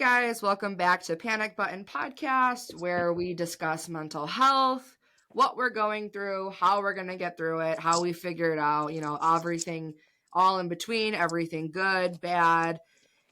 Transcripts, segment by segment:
guys, welcome back to Panic Button Podcast, where we discuss mental health, what we're going through, how we're going to get through it, how we figure it out, everything all in between, everything good, bad.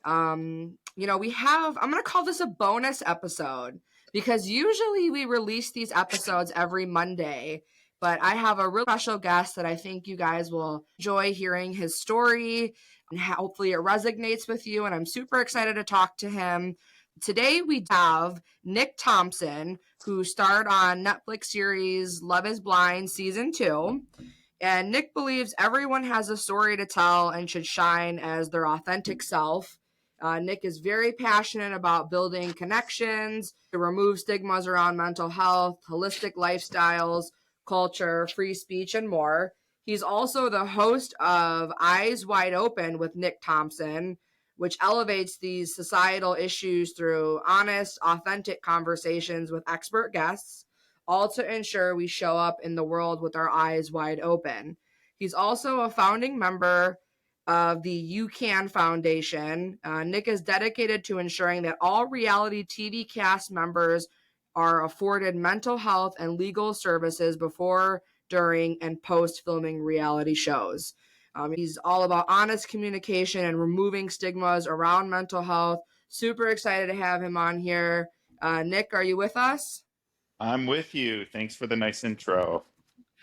I'm going to call this a bonus episode because usually we release these episodes every Monday, but I have a real special guest that I think you guys will enjoy hearing his story, and hopefully it resonates with you, and I'm super excited to talk to him. Today we have Nick Thompson, who starred on Netflix series Love is Blind Season 2. And Nick believes everyone has a story to tell and should shine as their authentic self. Nick is very passionate about building connections to remove stigmas around mental health, holistic lifestyles, culture, free speech, and more. He's also the host of Eyes Wide Open with Nick Thompson, which elevates these societal issues through honest, authentic conversations with expert guests, all to ensure we show up in the world with our eyes wide open. He's also a founding member of the UCAN Foundation. Nick is dedicated to ensuring that all reality TV cast members are afforded mental health and legal services before, during, and post filming reality shows. He's all about honest communication and removing stigmas around mental health. Super excited to have him on here. Nick, are you with us? I'm with you. Thanks for the nice intro.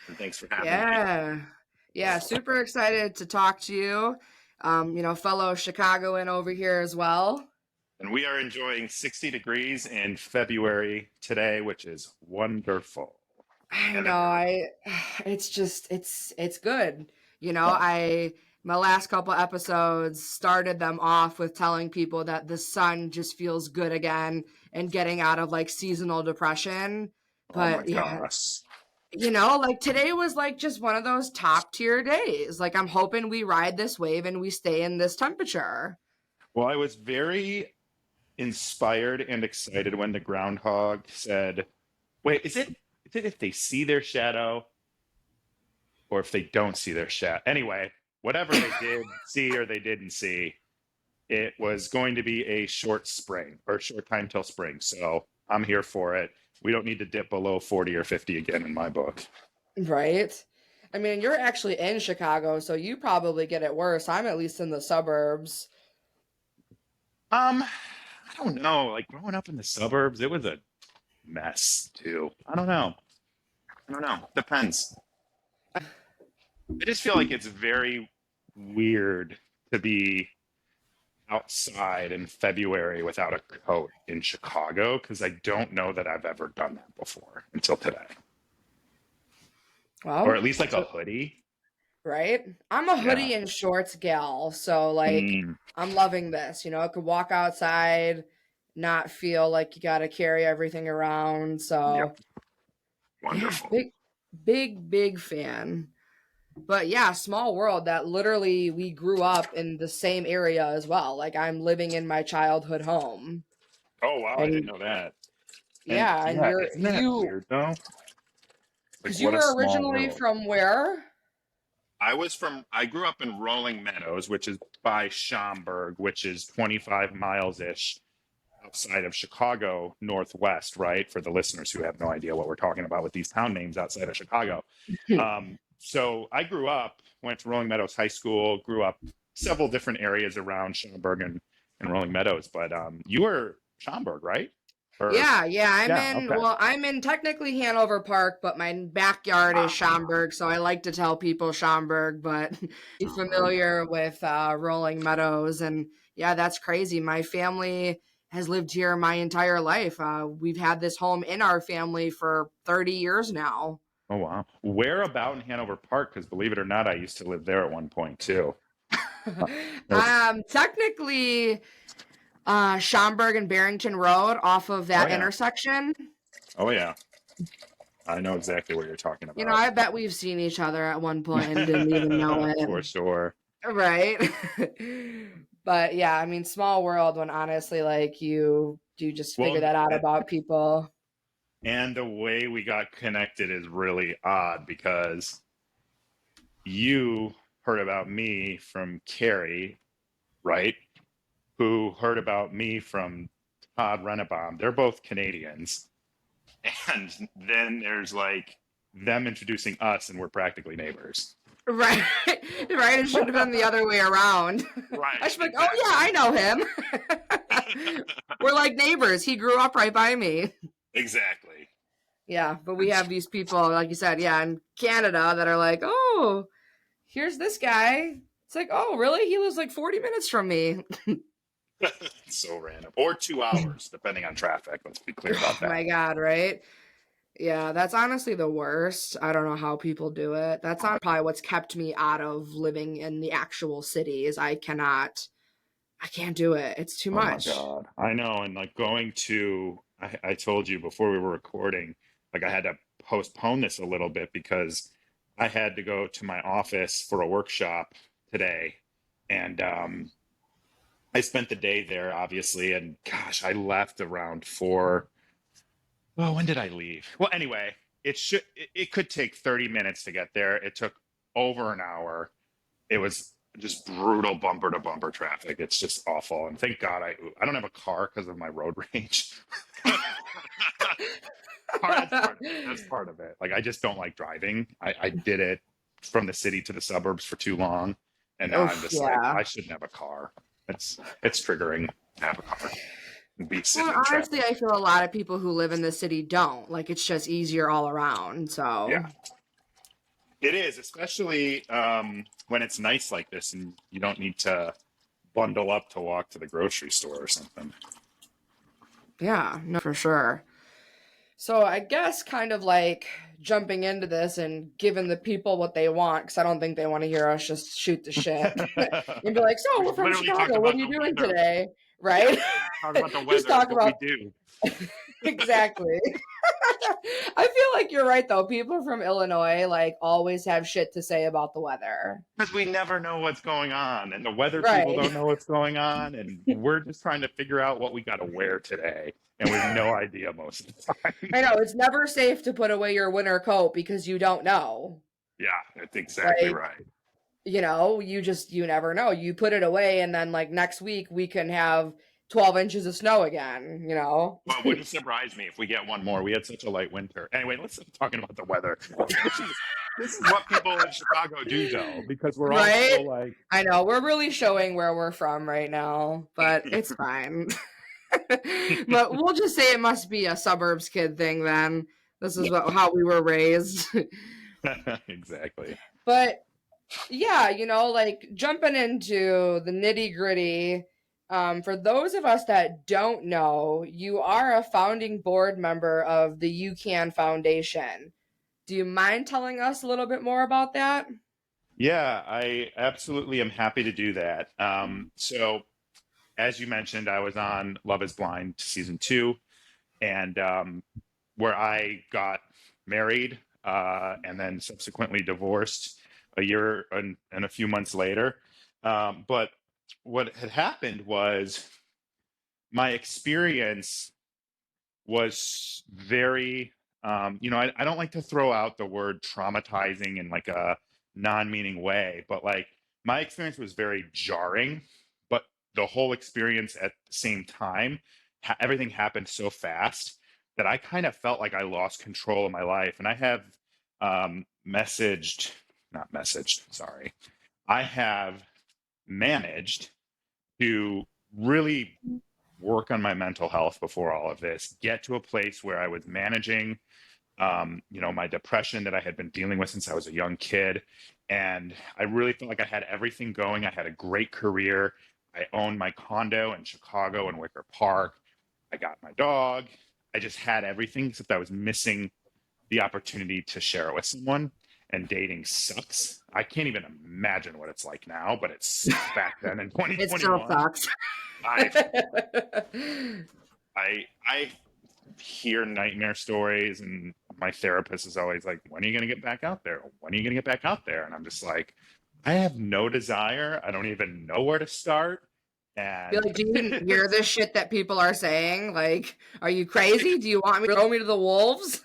And thanks for having me. Yeah, super excited to talk to you. Fellow Chicagoan over here as well. And we are enjoying 60 degrees in February today, which is wonderful. I know. It's good. My last couple episodes started them off with telling people that the sun just feels good again and getting out of like seasonal depression. But oh my gosh. Like today was like just one of those top tier days. Like I'm hoping we ride this wave and we stay in this temperature. Well, I was very inspired and excited when the groundhog said, wait, is it if they see their shadow or if they don't see their shadow? Anyway, whatever they did see or they didn't see, it was going to be a short spring or short time till spring. So I'm here for it. We don't need to dip below 40 or 50 again in my book. Right. I mean, you're actually in Chicago, so you probably get it worse. I'm at least in the suburbs. I don't know. Like growing up in the suburbs, it was a mess too. I don't know. Depends. I just feel like it's very weird to be outside in February without a coat in Chicago because I don't know that I've ever done that before until today. Well, or at least like a hoodie. Right? I'm a hoodie and shorts gal, so like I'm loving this. I could walk outside, not feel like you got to carry everything around. So yep. Wonderful. Yeah, big fan. But yeah, small world that literally we grew up in the same area as well. Like I'm living in my childhood home. Oh wow, I didn't know that. Yeah, and isn't that weird though? Because you were originally from where? I grew up in Rolling Meadows, which is by Schaumburg, which is 25 miles-ish outside of Chicago, northwest, right? For the listeners who have no idea what we're talking about with these town names outside of Chicago. So I grew up, went to Rolling Meadows High School, grew up several different areas around Schaumburg and Rolling Meadows. But you were Schaumburg, right? I'm in technically Hanover Park, but my backyard is Schaumburg, so I like to tell people Schaumburg, but be familiar with Rolling Meadows. And yeah, that's crazy. My family has lived here my entire life. We've had this home in our family for 30 years now. Oh, wow. Where about in Hanover Park? Because believe it or not, I used to live there at one point too. Technically, Schaumburg and Barrington Road off of that intersection. Oh, yeah. I know exactly what you're talking about. I bet we've seen each other at one point and didn't even know it. For sure. Right. But yeah, I mean, small world when honestly, like you do just figure that out about people. And the way we got connected is really odd because you heard about me from Carrie, right? Who heard about me from Todd Rennebaum. They're both Canadians. And then there's like them introducing us, and we're practically neighbors. Right. Right. It should have been the other way around. Right. I should be like, oh, yeah, I know him. We're like neighbors. He grew up right by me. Exactly. Yeah. But we have these people, like you said, yeah, in Canada that are like, oh, here's this guy. It's like, oh, really? He lives like 40 minutes from me. So random. Or 2 hours, depending on traffic. Let's be clear about Oh that. my God, right? Yeah, that's honestly the worst. I don't know how people do it. That's not probably what's kept me out of living in the actual city is I can't do it. It's too much. Oh my God. I know. And like I told you before we were recording, like I had to postpone this a little bit because I had to go to my office for a workshop today. And I spent the day there, obviously. And gosh, I left around 4. Oh, when did I leave? Well, anyway, it could take 30 minutes to get there. It took over an hour. It was just brutal bumper to bumper traffic. It's just awful. And thank God I don't have a car because of my road rage. That's part of it. Like I just don't like driving. I did it from the city to the suburbs for too long. And now I'm just like, I shouldn't have a car. It's triggering to have a car. Well, honestly, I feel a lot of people who live in the city don't. Like, it's just easier all around. So, yeah, it is, especially when it's nice like this and you don't need to bundle up to walk to the grocery store or something. Yeah, no, for sure. So, I guess kind of like jumping into this and giving the people what they want, because I don't think they want to hear us just shoot the shit and be like, so we're from Chicago. What are you doing today? Right? Talk about the weather. Just talk about what we do. Exactly. I feel like you're right though. People from Illinois like always have shit to say about the weather. Because we never know what's going on, and the weather people don't know what's going on, and we're just trying to figure out what we got to wear today, and we have no idea most of the time. I know it's never safe to put away your winter coat because you don't know. Yeah, that's exactly right. You know, you never know. You put it away, and then like next week we can have 12 inches of snow again, you know? Well, it wouldn't surprise me if we get one more. We had such a light winter. Anyway, let's stop talking about the weather. This is what people in Chicago do, though, because we're all so like... I know, we're really showing where we're from right now, but it's fine. But we'll just say it must be a suburbs kid thing then. This is how we were raised. Exactly. But yeah, you know, like jumping into the nitty gritty, for those of us that don't know, you are a founding board member of the UCAN Foundation. Do you mind telling us a little bit more about that? Yeah, I absolutely am happy to do that. So, as you mentioned, I was on Love is Blind season 2, and where I got married and then subsequently divorced a year and a few months later. But what had happened was my experience was very, I don't like to throw out the word traumatizing in like a non-meaning way, but like my experience was very jarring, but the whole experience at the same time, everything happened so fast that I kind of felt like I lost control of my life. And I have I have managed to really work on my mental health before all of this, get to a place where I was managing, my depression that I had been dealing with since I was a young kid. And I really felt like I had everything going. I had a great career. I owned my condo in Chicago in Wicker Park. I got my dog. I just had everything, except I was missing the opportunity to share it with someone. And dating sucks. I can't even imagine what it's like now, but it's back then in 2021. It still sucks. I hear nightmare stories, and my therapist is always like, when are you going to get back out there? When are you going to get back out there? And I'm just like, I have no desire. I don't even know where to start. And you're like, do you even hear the shit that people are saying? Like, are you crazy? Do you want me to throw me to the wolves?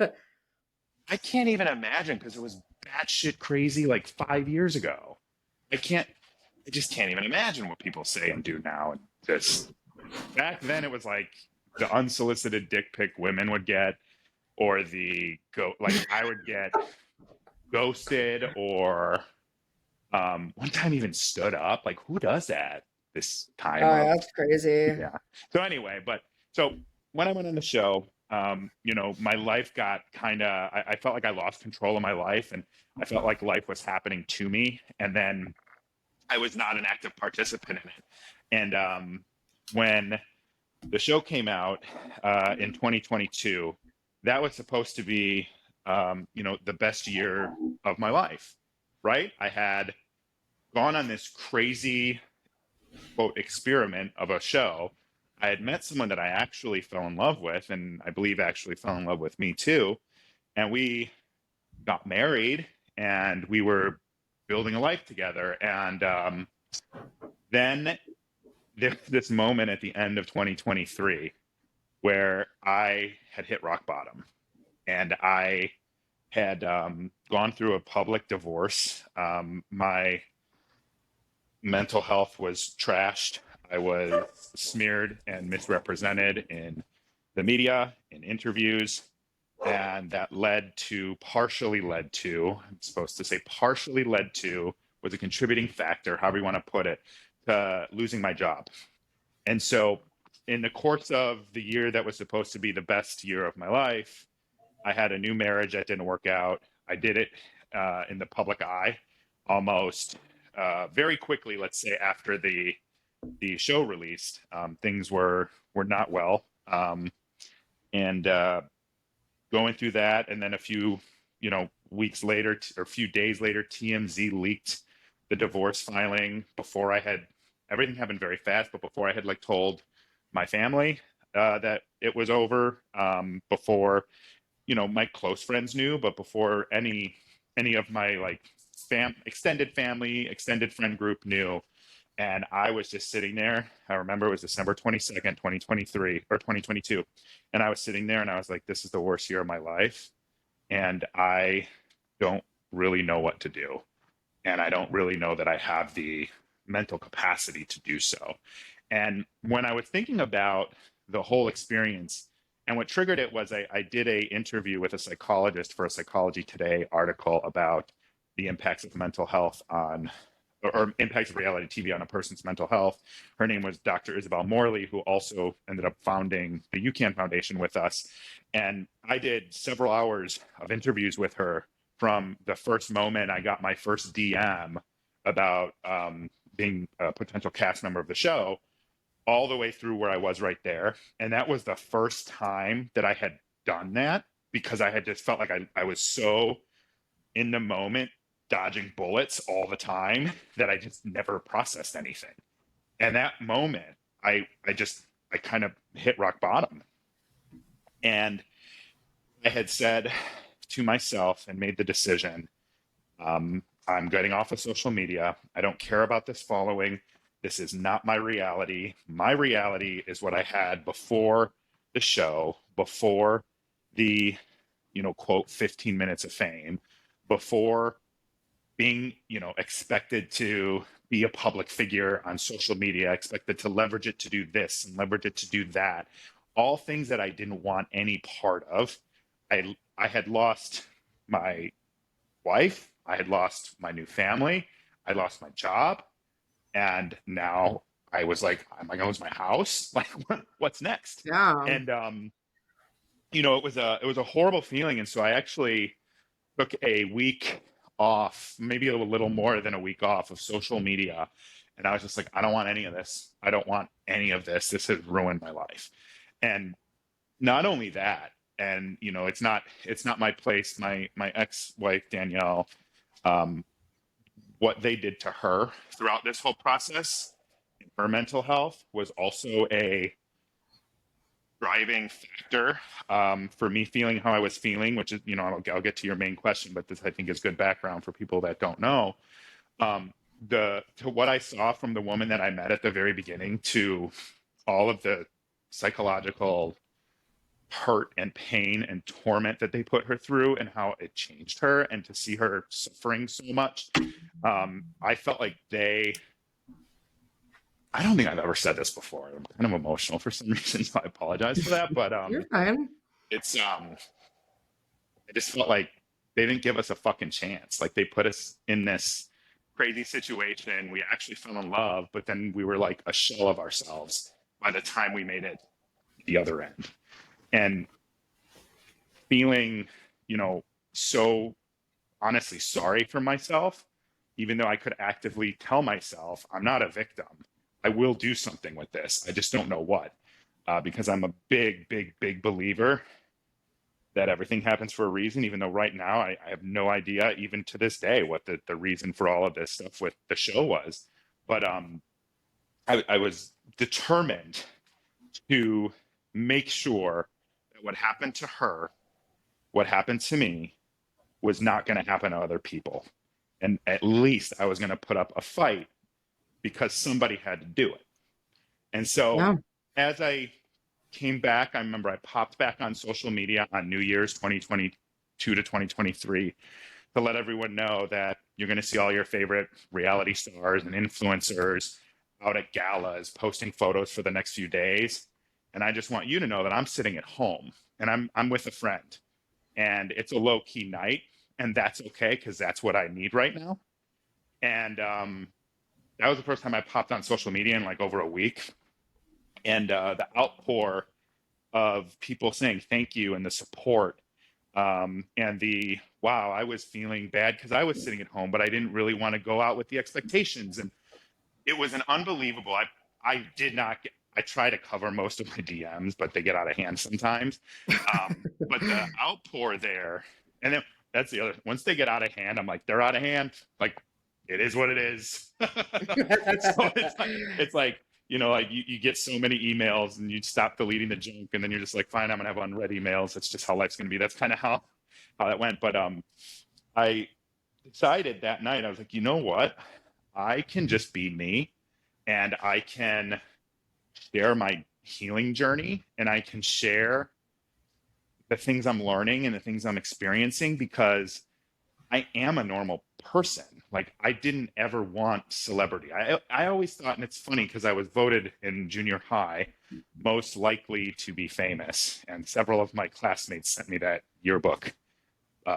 I can't even imagine, because it was batshit crazy like 5 years ago. I just can't even imagine what people say and do now. And back then it was like, the unsolicited dick pic women would get, or I would get ghosted, or one time even stood up. Like, who does that this time Oh, of, that's crazy. yeah. So anyway, so when I went on the show, my life got I felt like I lost control of my life, and I felt like life was happening to me. And then I was not an active participant in it. And when the show came out in 2022, that was supposed to be, the best year of my life, right? I had gone on this crazy, quote, experiment of a show. I had met someone that I actually fell in love with, and I believe actually fell in love with me too. And we got married, and we were building a life together. And then this moment at the end of 2023 where I had hit rock bottom, and I had gone through a public divorce. My mental health was trashed. I was smeared and misrepresented in the media, in interviews, and that partially led to, I'm supposed to say partially led to, was a contributing factor, however you want to put it, to losing my job. And so in the course of the year that was supposed to be the best year of my life, I had a new marriage that didn't work out. I did it in the public eye almost very quickly, let's say, after the show released. Things were not well. And going through that, and then a few weeks later, or a few days later, TMZ leaked the divorce filing before I had, everything happened very fast, but before I had told my family that it was over, before my close friends knew, but before any of my extended family, extended friend group knew. And I was just sitting there. I remember it was December 22nd, 2023 or 2022. And I was sitting there and I was like, this is the worst year of my life. And I don't really know what to do. And I don't really know that I have the mental capacity to do so. And when I was thinking about the whole experience, and what triggered it was I did an interview with a psychologist for a Psychology Today article about the impacts of mental health on, or impacts of reality TV on a person's mental health. Her name was Dr. Isabel Morley, who also ended up founding the UCAN Foundation with us. And I did several hours of interviews with her from the first moment I got my first DM about being a potential cast member of the show, all the way through where I was right there. And that was the first time that I had done that, because I had just felt like I was so in the moment, dodging bullets all the time, that I just never processed anything. And that moment, I kind of hit rock bottom. And I had said to myself and made the decision, I'm getting off of social media. I don't care about this following. This is not my reality. My reality is what I had before the show, before the, quote, 15 minutes of fame, before being, expected to be a public figure on social media, expected to leverage it to do this and leverage it to do that. All things that I didn't want any part of. I had lost my wife. I had lost my new family. I lost my job. And now I was like, am I going to lose my house? Like, what's next? Yeah. And, it was a horrible feeling. And so I actually took a week off, maybe a little more than a week off of social media. And I was just like, I don't want any of this. I don't want any of this. This has ruined my life. And not only that, and it's not my place. My ex-wife Danielle, what they did to her throughout this whole process, her mental health, was also a driving factor for me feeling how I was feeling, which is, I'll get to your main question, but this I think is good background for people that don't know. To what I saw from the woman that I met at the very beginning, to all of the psychological hurt and pain and torment that they put her through, and how it changed her, and to see her suffering so much, I felt like they I don't think I've ever said this before. I'm kind of emotional for some reason, so I apologize for that. But You're fine. it's I just felt like they didn't give us a fucking chance. Like they put us in this crazy situation. We actually fell in love, but then we were like a shell of ourselves by the time we made it the other end. And feeling, you know, so honestly sorry for myself, even though I could actively tell myself I'm not a victim. I will do something with this. I just don't know what, because I'm a big, big, big believer that everything happens for a reason, even though right now I have no idea, even to this day, what the reason for all of this stuff with the show was. But I was determined to make sure that what happened to her, what happened to me, was not going to happen to other people. And at least I was going to put up a fight because somebody had to do it. And so Yeah. as I came back, I remember I popped back on social media on New Year's 2022 to 2023 to let everyone know that you're going to see all your favorite reality stars and influencers out at galas posting photos for the next few days. And I just want you to know that I'm sitting at home and I'm with a friend and it's a low key night, and that's okay because that's what I need right now. And that was the first time I popped on social media in like over a week, and the outpour of people saying thank you and the support, and the wow, I was feeling bad because I was sitting at home, but I didn't really want to go out with the expectations, and it was an unbelievable. I did not get. I try to cover most of my DMs, but they get out of hand sometimes. But the outpour there, and then that's the other. Once they get out of hand, I'm like, they're out of hand. Like, it is what it is. So it's like you know, like you get so many emails and you stop deleting the junk, and then you're just like, fine, I'm gonna have unread emails. That's just how life's gonna be. That's kind of how that went. But I decided that night, I was like, you know what? I can just be me, and I can share my healing journey, and I can share the things I'm learning and the things I'm experiencing because I am a normal person. Like I didn't ever want celebrity. I always thought, and it's funny because I was voted in junior high most likely to be famous, and several of my classmates sent me that yearbook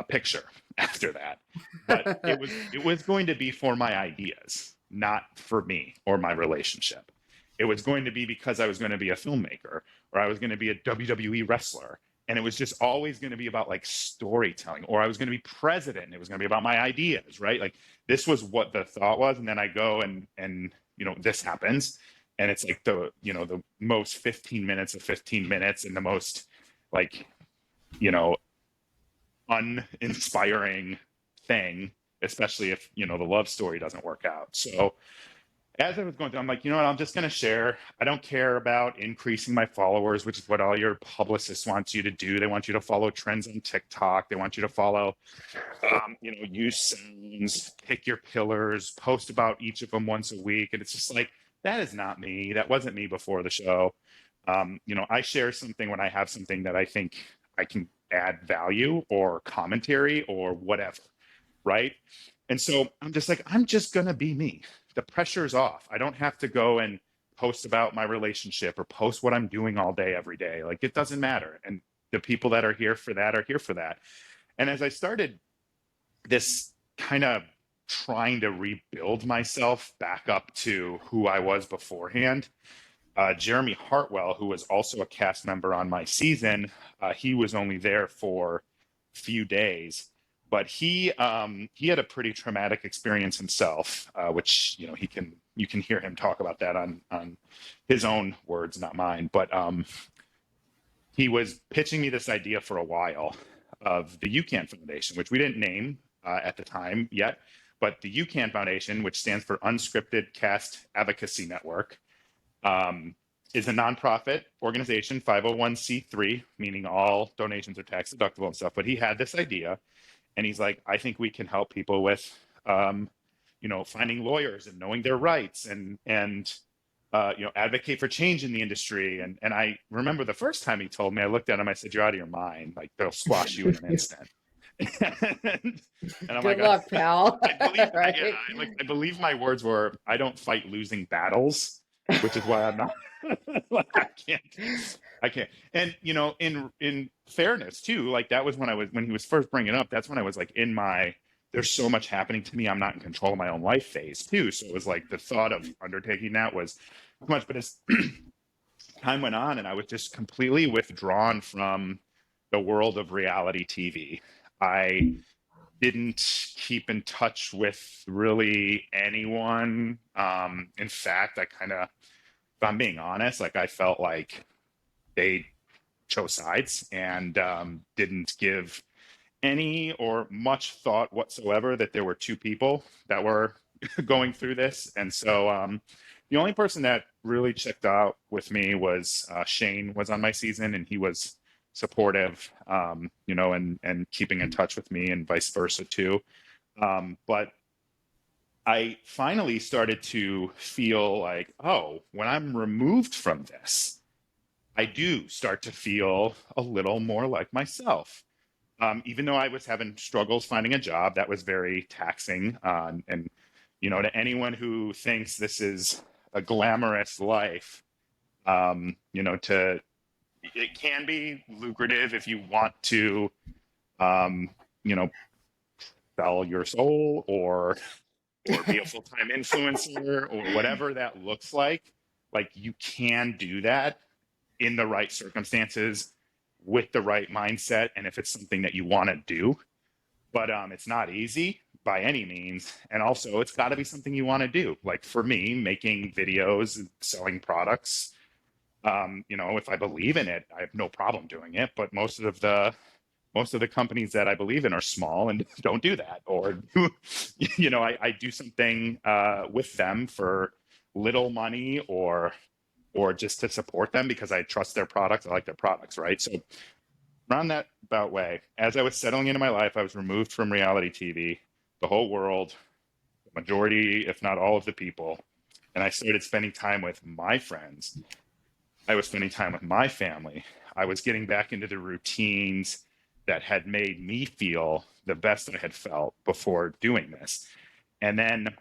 picture after that. But it was going to be for my ideas, not for me or my relationship. It was going to be because I was going to be a filmmaker or I was going to be a WWE wrestler. And it was just always going to be about like storytelling, or I was going to be president and it was going to be about my ideas, right? Like this was what the thought was. And then I go and you know, this happens. And it's like the most 15 minutes of 15 minutes and the most like, you know, uninspiring thing, especially if the love story doesn't work out. So as I was going through, I'm like, you know what, I'm just going to share. I don't care about increasing my followers, which is what all your publicists want you to do. They want you to follow trends on TikTok. They want you to follow use sounds, pick your pillars, post about each of them once a week. And it's just like, that is not me. That wasn't me before the show. I share something when I have something that I think I can add value or commentary or whatever, right? And so I'm just like, I'm just going to be me. The pressure's off. I don't have to go and post about my relationship or post what I'm doing all day, every day. Like it doesn't matter. And the people that are here for that are here for that. And as I started this kind of trying to rebuild myself back up to who I was beforehand, Jeremy Hartwell, who was also a cast member on my season, he was only there for a few days, but he had a pretty traumatic experience himself, which you can hear him talk about that on his own words, not mine. But he was pitching me this idea for a while of the UCAN Foundation, which we didn't name at the time yet, but the UCAN Foundation, which stands for Unscripted Cast Advocacy Network, is a nonprofit organization, 501c3, meaning all donations are tax deductible and stuff. But he had this idea, and he's like, I think we can help people with, finding lawyers and knowing their rights and advocate for change in the industry. And I remember the first time he told me, I looked at him, I said, you're out of your mind. Like they'll squash you in an instant. and I'm Good like, luck, pal. I believe, Right? I believe my words were, I don't fight losing battles. which is why I'm not like I can't. And in fairness too, like that was when he was first bringing it up. That's when I was like in my there's so much happening to me. I'm not in control of my own life phase too. So it was like the thought of undertaking that was too much. But as time went on, and I was just completely withdrawn from the world of reality TV. I didn't keep in touch with really anyone. In fact, I kind of, if I'm being honest, like I felt like they chose sides and didn't give any or much thought whatsoever that there were two people that were going through this. And so the only person that really checked out with me was Shane was on my season, and he was supportive, and keeping in touch with me, and vice versa too. But I finally started to feel like, oh, when I'm removed from this, I do start to feel a little more like myself. Even though I was having struggles finding a job, that was very taxing. And, to anyone who thinks this is a glamorous life, it can be lucrative if you want to, um, you know, sell your soul or be a full-time influencer or whatever that looks like. Like you can do that in the right circumstances with the right mindset, and if it's something that you want to do. But it's not easy by any means, and also it's got to be something you want to do. Like for me, making videos and selling products, if I believe in it, I have no problem doing it. But most of the companies that I believe in are small and don't do that, or I do something with them for little money, or just to support them because I trust their products. I like their products, right? So around that about way, as I was settling into my life, I was removed from reality TV, the whole world, the majority, if not all of the people, and I started spending time with my friends. I was spending time with my family. I was getting back into the routines that had made me feel the best I had felt before doing this. And then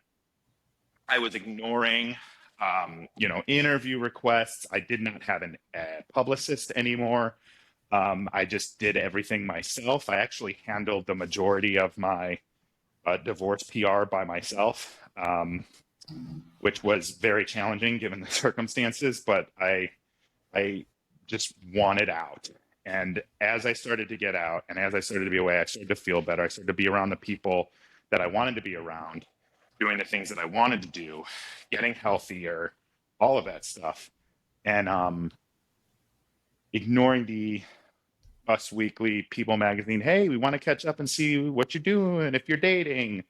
I was ignoring, interview requests. I did not have a publicist anymore. I just did everything myself. I actually handled the majority of my divorce PR by myself, which was very challenging given the circumstances, but I just wanted out. And as I started to get out and as I started to be away, I started to feel better. I started to be around the people that I wanted to be around, doing the things that I wanted to do, getting healthier, all of that stuff. And ignoring the Us Weekly People magazine, hey, we want to catch up and see what you're doing, if you're dating,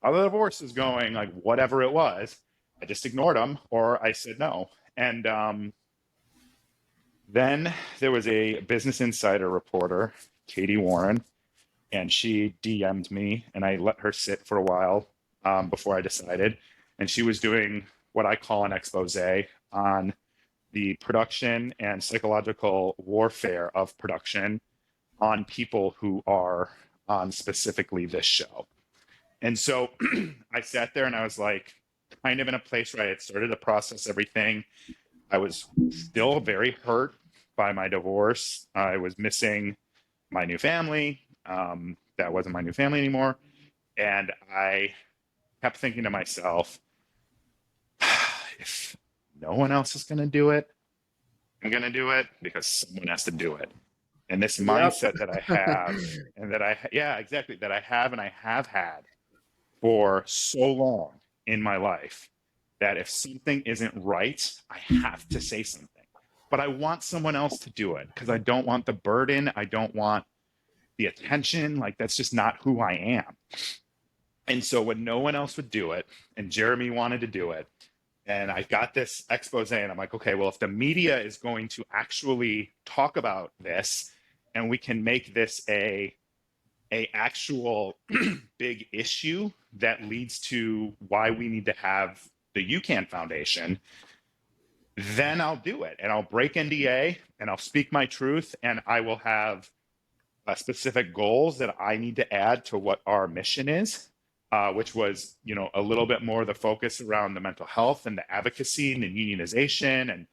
how the divorce is going, like whatever it was. I just ignored them, or I said no. And then there was a Business Insider reporter, Katie Warren, and she DM'd me, and I let her sit for a while before I decided. And she was doing what I call an expose on the production and psychological warfare of production on people who are on specifically this show. And so I sat there and I was like, kind of in a place where I had started to process everything. I was still very hurt by my divorce. I was missing my new family. That wasn't my new family anymore. And I kept thinking to myself, if no one else is going to do it, I'm going to do it because someone has to do it. And this mindset that I have, and exactly, that I have and I have had for so long in my life, that if something isn't right, I have to say something. But I want someone else to do it because I don't want the burden. I don't want the attention. Like, that's just not who I am. And so when no one else would do it, and Jeremy wanted to do it, and I got this expose, and I'm like, okay, well, if the media is going to actually talk about this, and we can make this a actual big issue that leads to why we need to have the UCAN Foundation, then I'll do it, and I'll break NDA, and I'll speak my truth, and I will have specific goals that I need to add to what our mission is. which was, a little bit more the focus around the mental health and the advocacy and the unionization and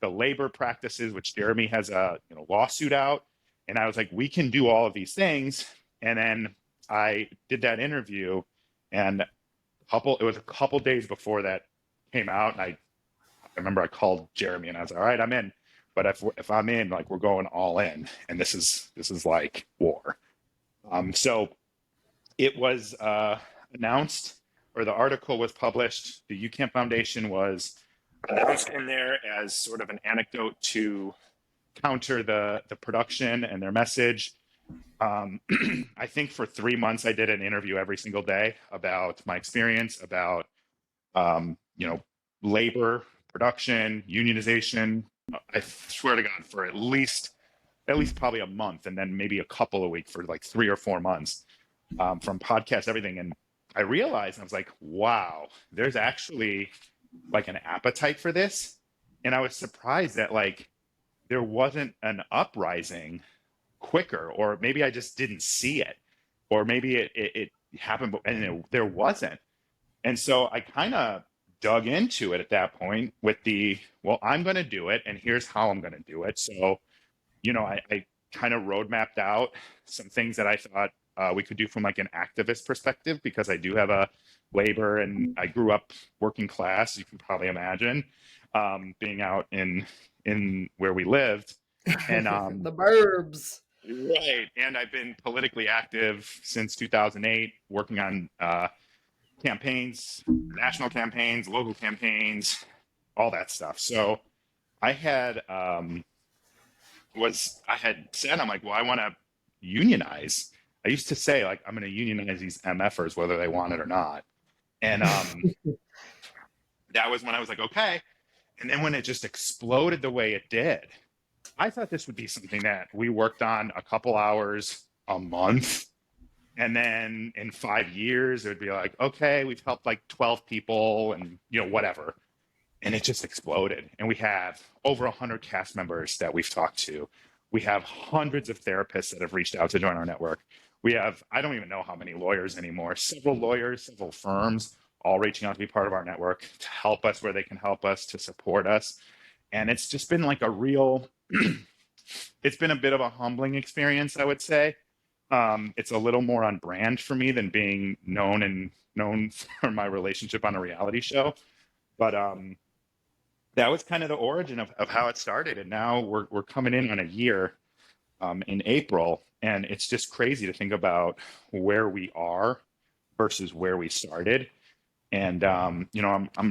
the labor practices, which Jeremy has a lawsuit out. And I was like, we can do all of these things. And then I did that interview, and it was a couple days before that came out, and I remember I called Jeremy and I was like, all right, I'm in. But if I'm in, like, we're going all in, and this is like war. So it was announced, or the article was published. The UCAN Foundation was announced in there as sort of an anecdote to counter the production and their message. I think for 3 months I did an interview every single day about my experience, about labor, production, unionization. I swear to God, for at least probably a month, and then maybe a couple a week for like 3 or 4 months, from podcasts, everything. And I realized, I was like, wow, there's actually like an appetite for this. And I was surprised that like there wasn't an uprising quicker, or maybe I just didn't see it, or maybe it happened and there wasn't. And so I kind of dug into it at that point with well, I'm going to do it, and here's how I'm going to do it. So, I kind of road mapped out some things that I thought we could do from like an activist perspective, because I do have a labor, and I grew up working class, you can probably imagine, being out in where we lived, and the burbs. right. And I've been politically active since 2008, working on campaigns, national campaigns, local campaigns, all that stuff. So I had said, I'm like, well, I want to unionize. I used to say, like, I'm going to unionize these MFers, whether they want it or not. And that was when I was like, okay. And then when it just exploded the way it did, I thought this would be something that we worked on a couple hours a month. And then in 5 years, it would be like, okay, we've helped like 12 people and, whatever. And it just exploded. And we have over 100 cast members that we've talked to. We have hundreds of therapists that have reached out to join our network. We have, I don't even know how many lawyers anymore, several lawyers, several firms, all reaching out to be part of our network to help us where they can help us, to support us. And it's just been like it's been a bit of a humbling experience, I would say. It's a little more on brand for me than being known for my relationship on a reality show. But that was kind of the origin of how it started. And now we're coming in on a year in April. And it's just crazy to think about where we are versus where we started. And, I'm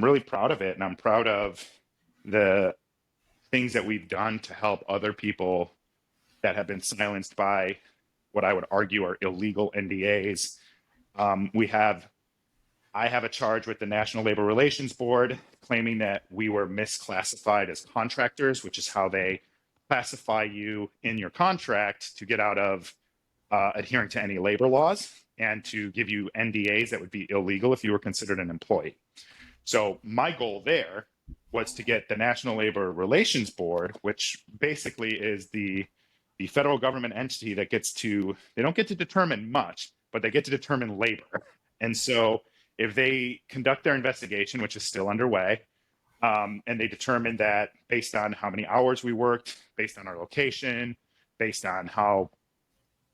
really proud of it. And I'm proud of the things that we've done to help other people that have been silenced by what I would argue are illegal NDAs. I have a charge with the National Labor Relations Board claiming that we were misclassified as contractors, which is how they classify you in your contract to get out of adhering to any labor laws, and to give you NDAs that would be illegal if you were considered an employee. So my goal there was to get the National Labor Relations Board, which basically is the federal government entity that they don't get to determine much, but they get to determine labor. And so if they conduct their investigation, which is still underway, and they determine that based on how many hours we worked, based on our location, based on how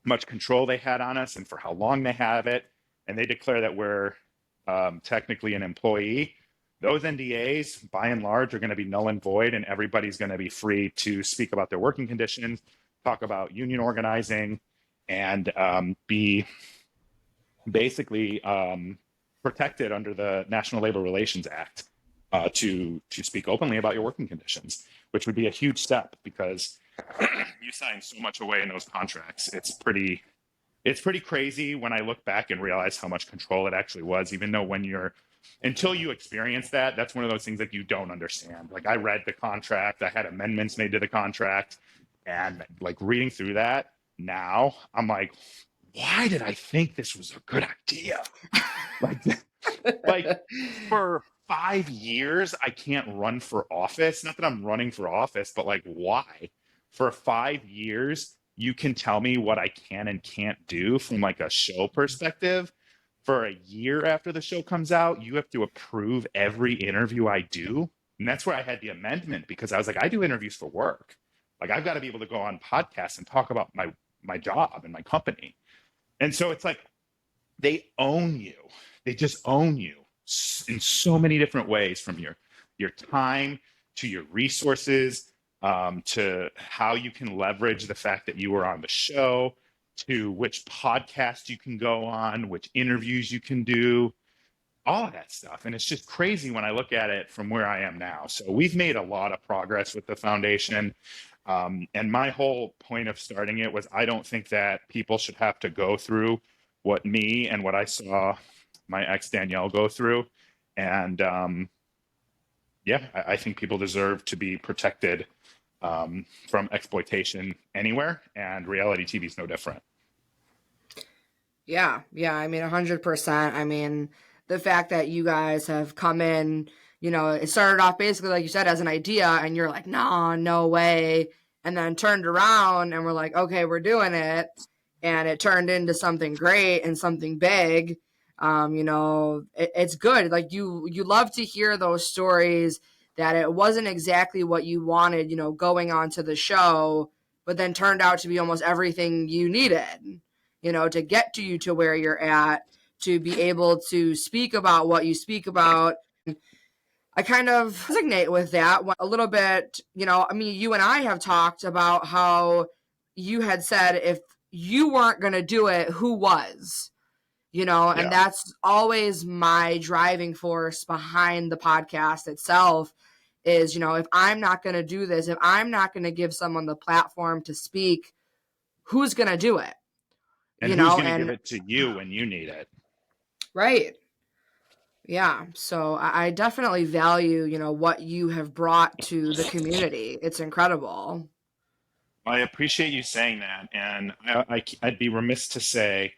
much control they had on us and for how long they have it, and they declare that we're technically an employee, those NDAs, by and large, are going to be null and void, and everybody's going to be free to speak about their working conditions, talk about union organizing, and be basically protected under the National Labor Relations Act to speak openly about your working conditions, which would be a huge step, because you sign so much away in those contracts. It's pretty crazy when I look back and realize how much control it actually was, even though until you experience that, that's one of those things that you don't understand. Like, I read the contract, I had amendments made to the contract, and like reading through that now, I'm like, why did I think this was a good idea? like for 5 years, I can't run for office. Not that I'm running for office, but like, why? For 5 years, you can tell me what I can and can't do from like a show perspective, for a year after the show comes out, you have to approve every interview I do. And that's where I had the amendment, because I was like, I do interviews for work. Like, I've got to be able to go on podcasts and talk about my job and my company. And so it's like they own you. They just own you in so many different ways, from your time to your resources, to how you can leverage the fact that you were on the show, to which podcast you can go on, which interviews you can do, all of that stuff. And it's just crazy when I look at it from where I am now. So we've made a lot of progress with the foundation. And my whole point of starting it was, I don't think that people should have to go through what me and what I saw my ex Danielle go through. And yeah, I think people deserve to be protected from exploitation anywhere, and reality TV is no different. Yeah, I mean, 100%. I mean, the fact that you guys have come in, it started off basically, like you said, as an idea, and you're like, nah, no way. And then turned around and we're like, okay, we're doing it. And it turned into something great and something big. It's good. Like, you love to hear those stories that it wasn't exactly what you wanted, going on to the show, but then turned out to be almost everything you needed, to get to you to where you're at, to be able to speak about what you speak about. I kind of resonate with that a little bit. I mean, you and I have talked about how you had said, if you weren't going to do it, who was? And that's always my driving force behind the podcast itself is, if I'm not going to do this, if I'm not going to give someone the platform to speak, who's going to do it? And who's going to give it to you when you need it? Right. Yeah. So I definitely value, what you have brought to the community. It's incredible. I appreciate you saying that. And I'd be remiss to say,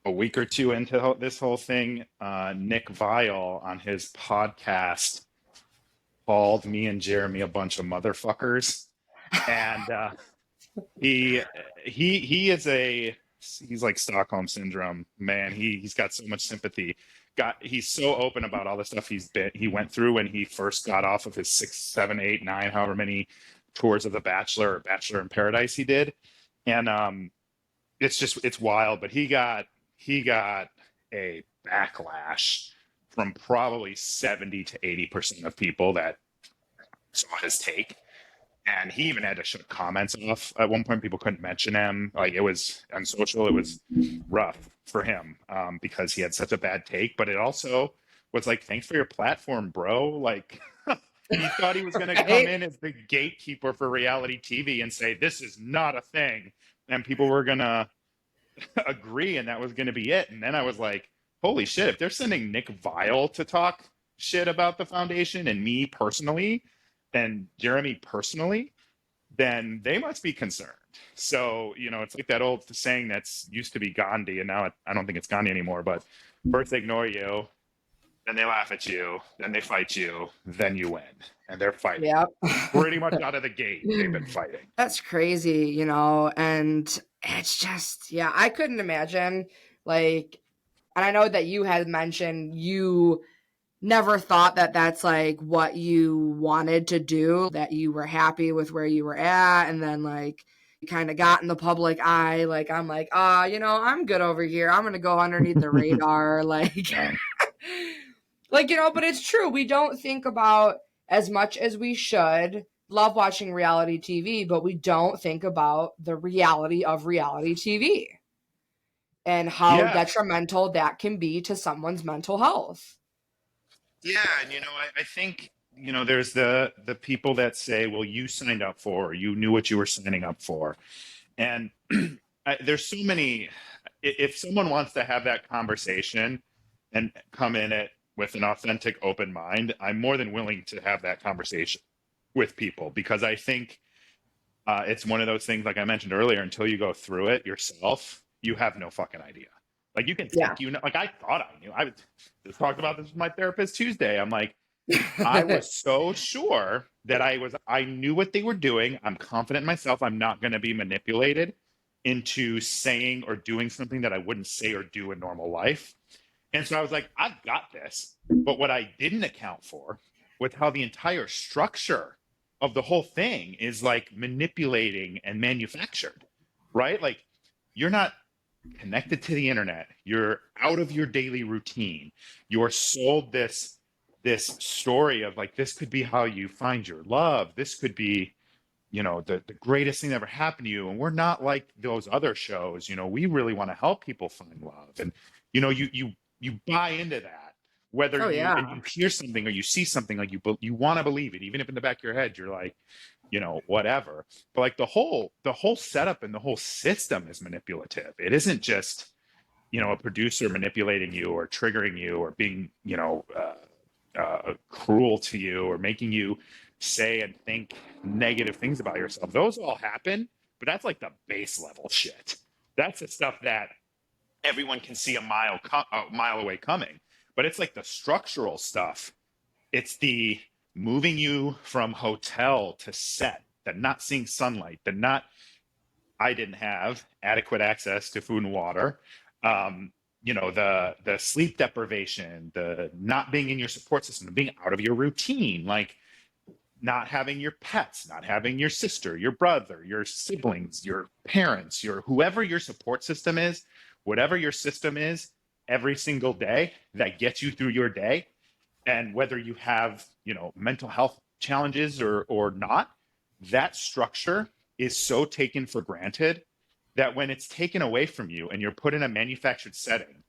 a week or two into this whole thing, Nick Vile on his podcast called me and Jeremy a bunch of motherfuckers. And he's like Stockholm syndrome, man. He's got so much sympathy. He's so open about all the stuff he went through when he first got off of his 6, 7, 8, 9, however many tours of The Bachelor or Bachelor in Paradise he did. And it's wild, but he got a backlash from probably 70 to 80% of people that saw his take. And he even had to shut comments off. At one point, people couldn't mention him. Like, it was on social, it was rough for him because he had such a bad take. But it also was like, thanks for your platform, bro. Like, he thought he was going to come in as the gatekeeper for reality TV and say, this is not a thing. And people were going to agree, and that was going to be it. And then I was like, holy shit, if they're sending Nick Vile to talk shit about the foundation and me personally and Jeremy personally, then they must be concerned. So, it's like that old saying that's used to be Gandhi, and now I don't think it's Gandhi anymore, but first they ignore you, then they laugh at you, then they fight you, then you win. And they're fighting. Yep. Pretty much out of the gate, they've been fighting. That's crazy, and it's just, I couldn't imagine, like, and I know that you had mentioned you never thought that that's like what you wanted to do, that you were happy with where you were at, and then like you kind of got in the public eye. Like, I'm like, I'm good over here, I'm gonna go underneath the radar. Like, like, but it's true, we don't think about as much as we should. Love watching reality TV, but we don't think about the reality of reality TV and how detrimental that can be to someone's mental health. Yeah, and I think there's the people that say, well, you signed up for, or you knew what you were signing up for, and there's so many. If someone wants to have that conversation and come in it with an authentic, open mind, I'm more than willing to have that conversation with people, because I think it's one of those things, like I mentioned earlier, until you go through it yourself, you have no fucking idea. Like, you can think, like, I thought I knew. I just talked about this with my therapist Tuesday. I'm like, I was so sure that I knew what they were doing. I'm confident in myself. I'm not going to be manipulated. into saying or doing something that I wouldn't say or do in normal life. And so I was like, I've got this. But what I didn't account for with how the entire structure of the whole thing is like manipulating and manufactured, right? Like you're not connected to the internet. You're out of your daily routine. You're sold this story of like this could be how you find your love. This could be, the greatest thing that ever happened to you. And we're not like those other shows. We really want to help people find love. And you buy into that, whether Oh you and yeah. you hear something or you see something, like you want to believe it, even if in the back of your head you're like, whatever. But like the whole setup and the whole system is manipulative. It isn't just a producer manipulating you or triggering you or being cruel to you or making you say and think negative things about yourself. Those all happen, but that's like the base level shit. That's the stuff that everyone can see a mile away coming. But it's like the structural stuff. It's the moving you from hotel to set, the not seeing sunlight, I didn't have adequate access to food and water. The sleep deprivation, the not being in your support system, being out of your routine, like not having your pets, not having your sister, your brother, your siblings, your parents, your whoever your support system is, whatever your system is, every single day that gets you through your day. And whether you have, mental health challenges or not, that structure is so taken for granted that when it's taken away from you and you're put in a manufactured setting,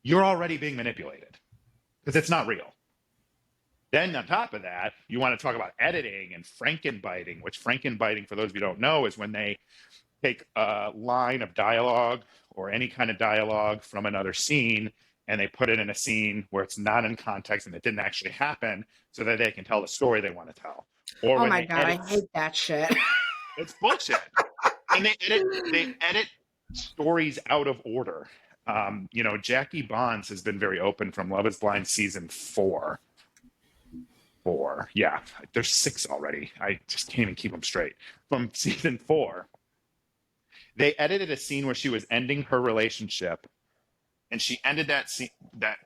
you're already being manipulated because it's not real. Then on top of that, you want to talk about editing and frankenbiting, which frankenbiting, for those of you who don't know, is when they take a line of dialogue or any kind of dialogue from another scene and they put it in a scene where it's not in context and it didn't actually happen so that they can tell the story they want to tell. Or Oh when my they God, I edit, hate that shit. it's bullshit. And they edit stories out of order. Jackie Bonds has been very open from Love is Blind season 4. Yeah, there's 6 already. I just can't even keep them straight. From season 4, they edited a scene where she was ending her relationship, and she ended that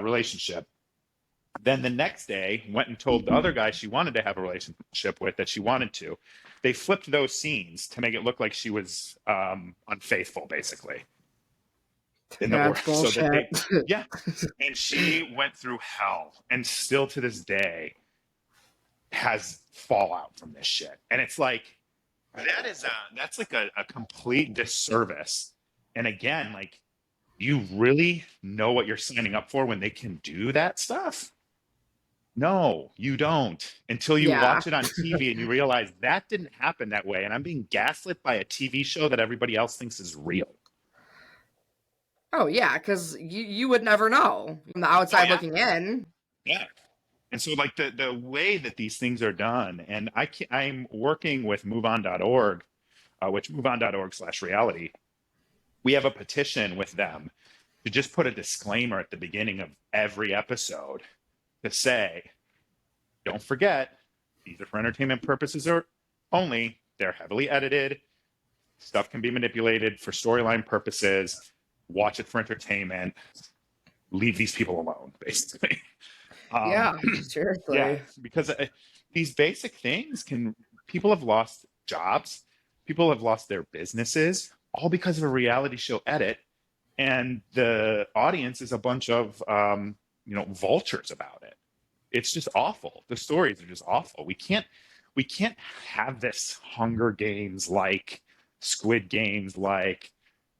relationship. Then the next day, went and told the other guy she wanted to have a relationship with that she wanted to. They flipped those scenes to make it look like she was unfaithful, basically. In the That's order, so that bullshit. yeah, and she went through hell, and still to this day has fallout from this shit. And it's like that's like a complete disservice. And again, like, you really know what you're signing up for when they can do that stuff? No, you don't, until you Yeah. watch it on TV and you realize that didn't happen that way. And I'm being gaslit by a TV show that everybody else thinks is real. Oh yeah, because you would never know from the Oh outside yeah, looking in. yeah. And so like the way that these things are done, and I'm working with moveon.org, which moveon.org/reality. We have a petition with them to just put a disclaimer at the beginning of every episode to say, don't forget, these are for entertainment purposes or only. They're heavily edited. Stuff can be manipulated for storyline purposes. Watch it for entertainment. Leave these people alone, basically. Um, Yeah, yeah, seriously. because these basic things people have lost jobs, people have lost their businesses, all because of a reality show edit. And the audience is a bunch of, vultures about it. It's just awful. The stories are just awful. We can't have this Hunger Games like, Squid Games like,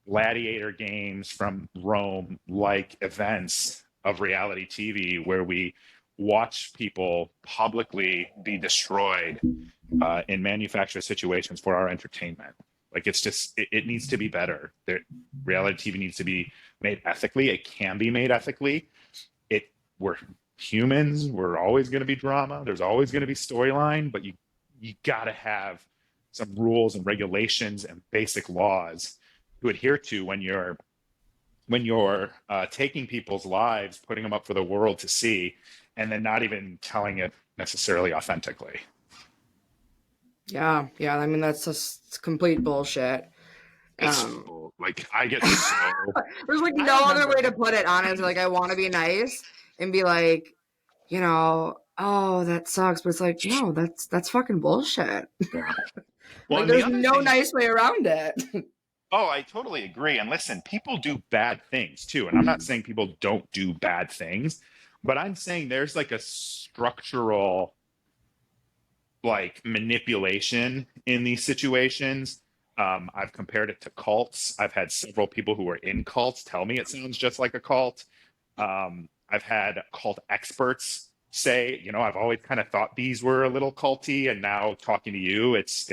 gladiator games from Rome like events of reality TV where we watch people publicly be destroyed in manufactured situations for our entertainment. Like, it's just it needs to be better. Reality TV needs to be made ethically. It can be made ethically. We're humans. We're always going to be drama. There's always going to be storyline, but you got to have some rules and regulations and basic laws to adhere to when you're taking people's lives, putting them up for the world to see, and then not even telling it necessarily authentically. Yeah, yeah. I mean, that's just complete bullshit. It's Um, like I get so there's like I no other remember way to put it, honestly. Like, I want to be nice and be like, oh, that sucks. But it's like, no, that's fucking bullshit. yeah. Well, Like, and the there's other no thing, nice way around it. oh, I totally agree. And listen, people do bad things too. And I'm not saying people don't do bad things, but I'm saying there's like a structural like manipulation in these situations. I've compared it to cults. I've had several people who are in cults tell me it sounds just like a cult. I've had cult experts say, I've always kind of thought these were a little culty, and now talking to you, it's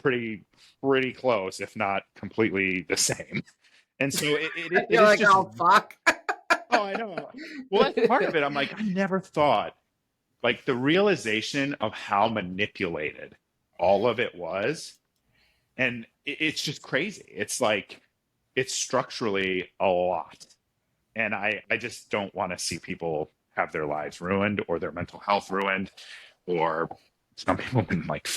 pretty close, if not completely the same. And so it You're is like, just, oh, fuck. oh, I know. Well, that's part of it. I'm like, I never thought like the realization of how manipulated all of it was, and it's just crazy. It's like it's structurally a lot, and I just don't want to see people have their lives ruined or their mental health ruined, or some people have been like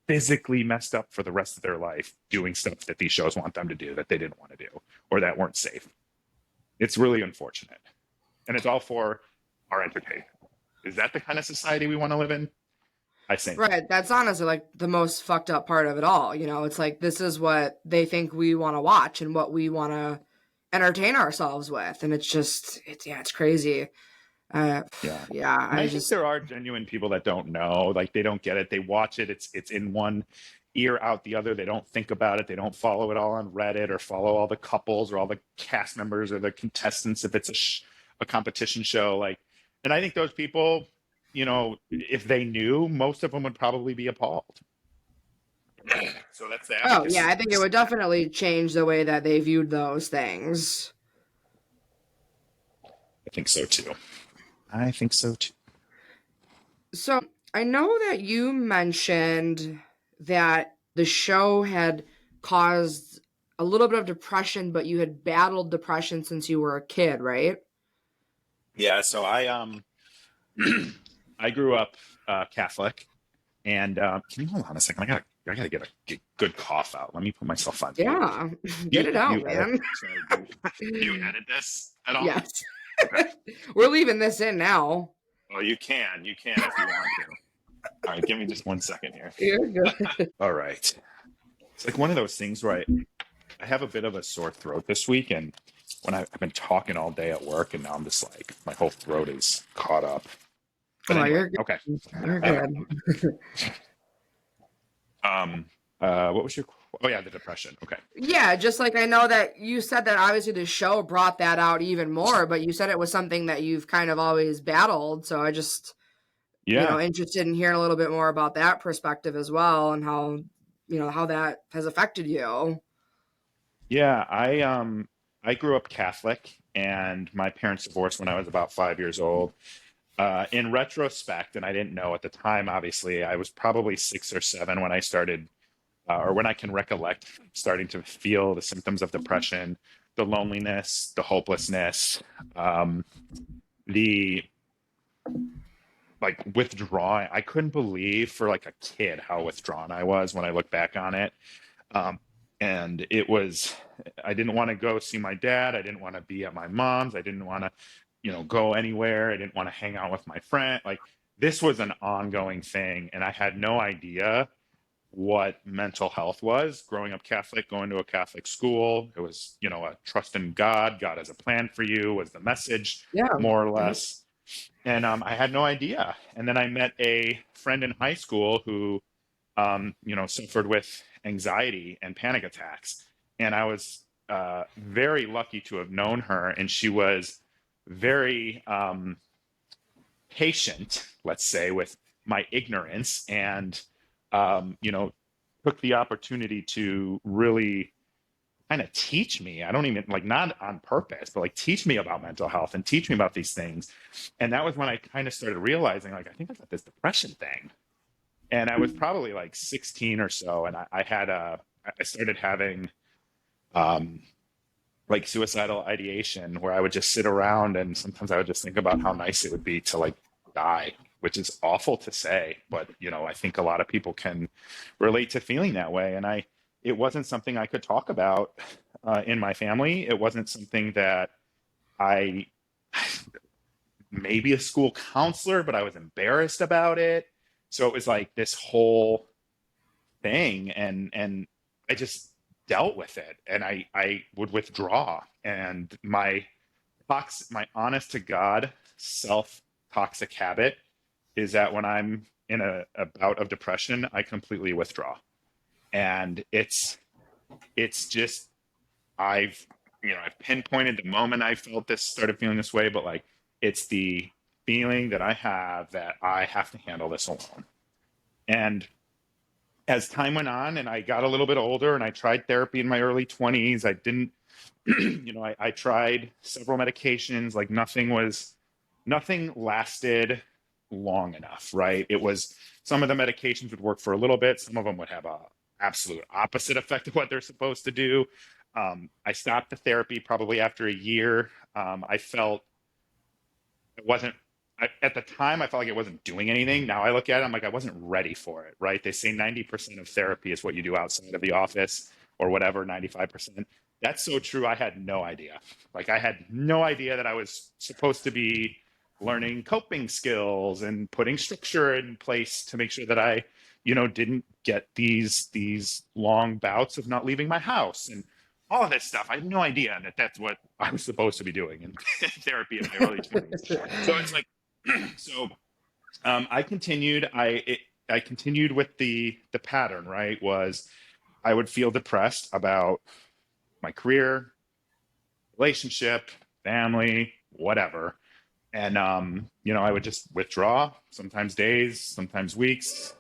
physically messed up for the rest of their life doing stuff that these shows want them to do that they didn't want to do or that weren't safe. It's really unfortunate, and it's all for our entertainment. Is that the kind of society we want to live in? I think no. Right. That's honestly like the most fucked up part of it all. It's like this is what they think we want to watch and what we want to entertain ourselves with. And it's crazy. Yeah. Yeah, And I I think just, there are genuine people that don't know, like they don't get it. They watch it. It's in one ear out the other. They don't think about it. They don't follow it all on Reddit or follow all the couples or all the cast members or the contestants if it's a competition show. Like, and I think those people, if they knew, most of them would probably be appalled. So that's the oh, yeah, advocacy I think it piece. would definitely change the way that they viewed those things. I think so too. I think so too. So I know that you mentioned that the show had caused a little bit of depression, but you had battled depression since you were a kid, right? Yeah. So I grew up Catholic, and can you hold on a second? I gotta get a good cough out. Let me put myself on mute. Yeah, You get it you out, edit? man. Sorry, do you edit this at all? Yes. Okay. We're leaving this in now. Well, you can if you want to. All right, give me just 1 second here. You're good. All right. It's like one of those things where I have a bit of a sore throat this week, and when I've been talking all day at work, and now I'm just like my whole throat is caught up. But Oh, anyway, you're good. okay. You're good. What was your? Oh yeah, the depression. Okay. Yeah, just like I know that you said that obviously the show brought that out even more, but you said it was something that you've kind of always battled. So I just, Yeah. interested in hearing a little bit more about that perspective as well and how, how that has affected you. Yeah, I grew up Catholic, and my parents divorced when I was about 5 years old. In retrospect, and I didn't know at the time, obviously, I was probably 6 or 7 when I started, or when I can recollect, starting to feel the symptoms of depression, the loneliness, the hopelessness, the like withdrawing. I couldn't believe for like a kid how withdrawn I was when I look back on it. Um, and it was, I didn't want to go see my dad. I didn't want to be at my mom's. I didn't want to, go anywhere. I didn't want to hang out with my friend. Like this was an ongoing thing. And I had no idea what mental health was growing up Catholic, going to a Catholic school. It was, a trust in God. God has a plan for you was the message, Yeah. more or less. And I had no idea. And then I met a friend in high school who suffered with anxiety and panic attacks. And I was very lucky to have known her. And she was very patient, let's say, with my ignorance and, took the opportunity to really kind of teach me. I don't even like not on purpose, but like teach me about mental health and teach me about these things. And that was when I kind of started realizing, like, I think I got this depression thing. And I was probably like 16 or so, and I started having like suicidal ideation where I would just sit around and sometimes I would just think about how nice it would be to like die, which is awful to say, but I think a lot of people can relate to feeling that way. And I it wasn't something I could talk about in my family. It wasn't something that I, maybe a school counselor, but I was embarrassed about it. So it was like this whole thing, and I just dealt with it, and I would withdraw. And my honest to God self toxic habit is that when I'm in a bout of depression, I completely withdraw. And it's just, I've I've pinpointed the moment I felt this, started feeling this way, but like it's the feeling that I have that I have to handle this alone. And as time went on and I got a little bit older and I tried therapy in my early 20s, I didn't, I tried several medications, like nothing lasted long enough, right? It was, some of the medications would work for a little bit, some of them would have a absolute opposite effect of what they're supposed to do. I stopped the therapy probably after a year. I felt it wasn't, at the time, I felt like it wasn't doing anything. Now I look at it, I'm like, I wasn't ready for it, right? They say 90% of therapy is what you do outside of the office or whatever, 95%. That's so true. I had no idea. Like, I had no idea that I was supposed to be learning coping skills and putting structure in place to make sure that I, didn't get these long bouts of not leaving my house and all of this stuff. I had no idea that that's what I was supposed to be doing in therapy in my early 20s. So it's like, so I continued with the pattern, right? Was I would feel depressed about my career, relationship, family, whatever. And I would just withdraw, sometimes days, sometimes weeks.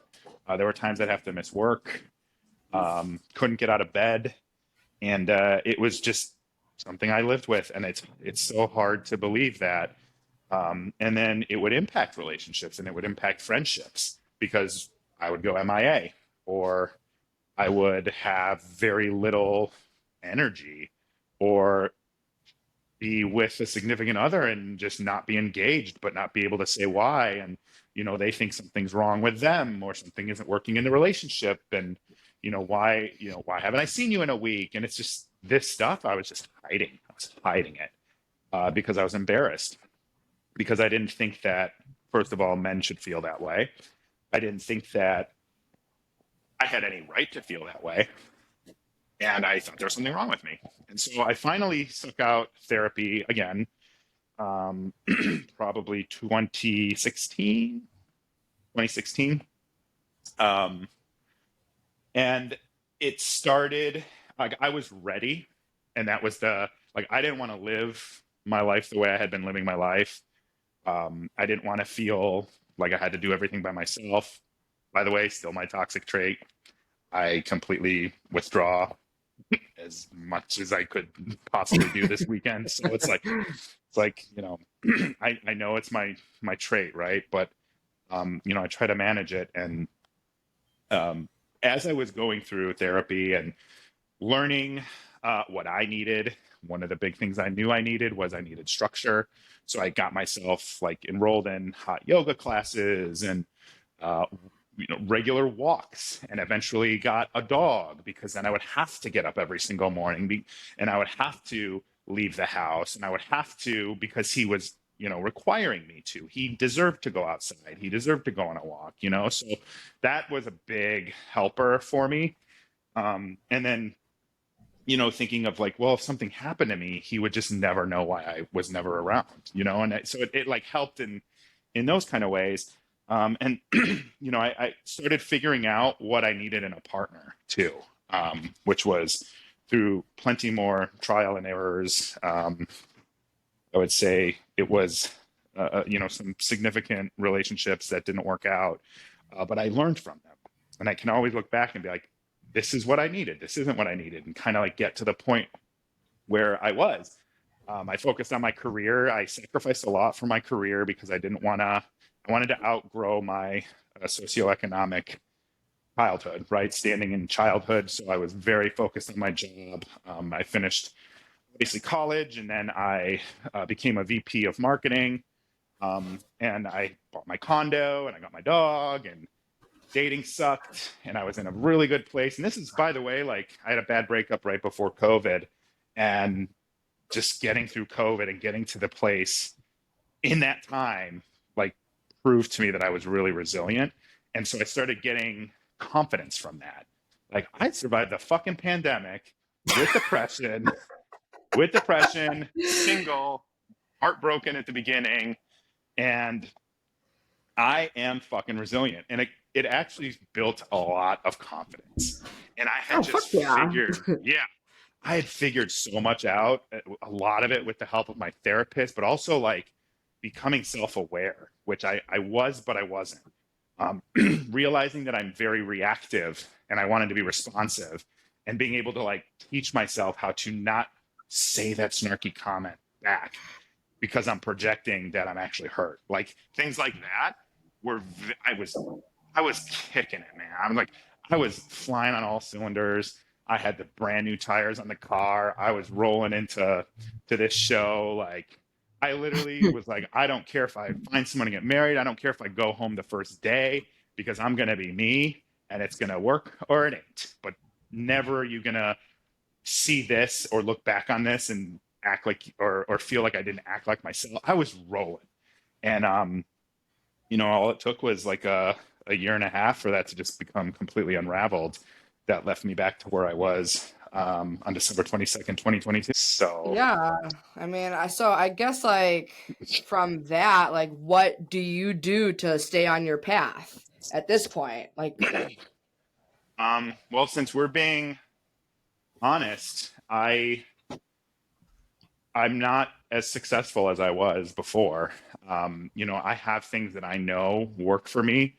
There were times I'd have to miss work, couldn't get out of bed. And it was just something I lived with. And it's so hard to believe that. And then it would impact relationships and it would impact friendships because I would go MIA, or I would have very little energy, or be with a significant other and just not be engaged, but not be able to say why. And, they think something's wrong with them or something isn't working in the relationship. And, why haven't I seen you in a week? And it's just this stuff I was just hiding. I was hiding it because I was embarrassed, because I didn't think that, first of all, men should feel that way. I didn't think that I had any right to feel that way. And I thought there was something wrong with me. And so I finally sought out therapy again, probably 2016. And it started, like, I was ready. And that was I didn't want to live my life the way I had been living my life. I didn't want to feel like I had to do everything by myself. By the way, still my toxic trait. I completely withdraw as much as I could possibly do this weekend. So it's like, I know it's my trait, right? But I try to manage it. And as I was going through therapy and learning what I needed, one of the big things I knew I needed was I needed structure. So I got myself like enrolled in hot yoga classes and regular walks, and eventually got a dog, because then I would have to get up every single morning and I would have to leave the house, and I would have to, because he was requiring me to. He deserved to go outside. He deserved to go on a walk, so that was a big helper for me. And then thinking of like, well, if something happened to me, he would just never know why I was never around, and so it like helped in those kind of ways. And I started figuring out what I needed in a partner too, which was through plenty more trial and errors. I would say it was, some significant relationships that didn't work out, but I learned from them, and I can always look back and be like, this is what I needed. This isn't what I needed, and kind of like get to the point where I was. I focused on my career. I sacrificed a lot for my career because I wanted to outgrow my socioeconomic childhood, right? Standing in childhood. So I was very focused on my job. I finished basically college, and then I became a VP of marketing. And I bought my condo, and I got my dog, and dating sucked and I was in a really good place. And this is, by the way, like I had a bad breakup right before COVID, and just getting through COVID and getting to the place in that time, like proved to me that I was really resilient. And so I started getting confidence from that. Like I survived the fucking pandemic with depression, single, heartbroken at the beginning, and I am fucking resilient. And it actually built a lot of confidence. And I had Oh, fuck just yeah. figured, yeah, I had figured so much out, a lot of it with the help of my therapist, but also like becoming self aware, which I was, but I wasn't. Realizing that I'm very reactive and I wanted to be responsive, and being able to like teach myself how to not say that snarky comment back because I'm projecting that I'm actually hurt. Like things like that were, I was, I was kicking it, man. I'm like, I was flying on all cylinders. I had the brand new tires on the car. I was rolling to this show. Like I literally was like, I don't care if I find someone to get married. I don't care if I go home the first day, because I'm gonna be me and it's gonna work or it ain't. But never are you gonna see this or look back on this and act like or feel like I didn't act like myself. I was rolling. And all it took was like a year and a half for that to just become completely unraveled. That left me back to where I was on December 22nd, 2022. So Yeah. I mean, I guess like from that, like what do you do to stay on your path at this point? Like, well, since we're being honest, I'm not as successful as I was before. I have things that I know work for me.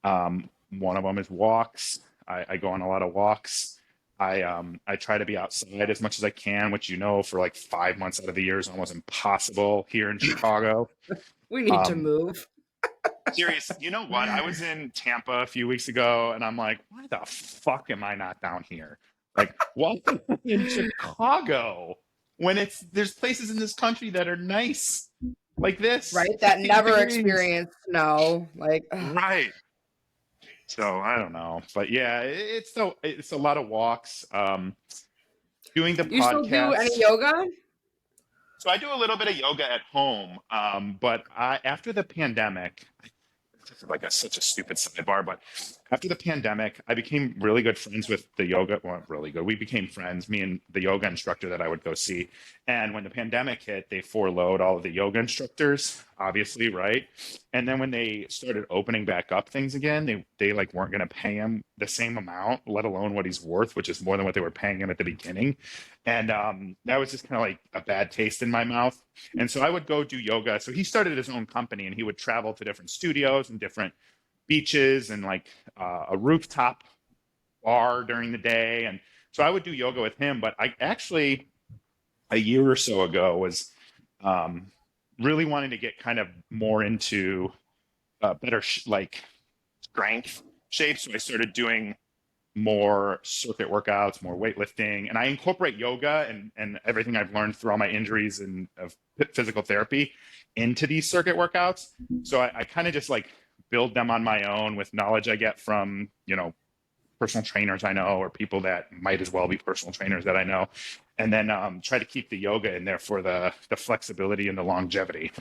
One of them is walks. I go on a lot of walks. I try to be outside as much as I can, which for like 5 months out of the year is almost impossible here in Chicago. we need to Um, move. Serious, you know what? I was in Tampa a few weeks ago, and I'm like, why the fuck am I not down here? Like, why in Chicago when there's places in this country that are nice like this, Right? That 50 never degrees. experienced snow. Like, ugh. Right. So I don't know, but yeah, it's a lot of walks. Doing the You still do any podcasts. yoga? So I do a little bit of yoga at home, but after the pandemic, this is like such a stupid sidebar, but after the pandemic, I became really good friends with the yoga. Well, really good. We became friends, me and the yoga instructor that I would go see. And when the pandemic hit, they furloughed all of the yoga instructors, obviously, right? And then when they started opening back up things again, they like weren't going to pay him the same amount, let alone what he's worth, which is more than what they were paying him at the beginning. And that was just kind of like a bad taste in my mouth. And so I would go do yoga. So he started his own company, and he would travel to different studios and different beaches and like a rooftop bar during the day. And so I would do yoga with him. But I actually, a year or so ago, was really wanting to get kind of more into better like strength shape. So I started doing more circuit workouts, more weightlifting, and I incorporate yoga and everything I've learned through all my injuries and of physical therapy into these circuit workouts. So I kind of just like build them on my own with knowledge I get from, personal trainers I know, or people that might as well be personal trainers that I know. And then try to keep the yoga in there for the flexibility and the longevity.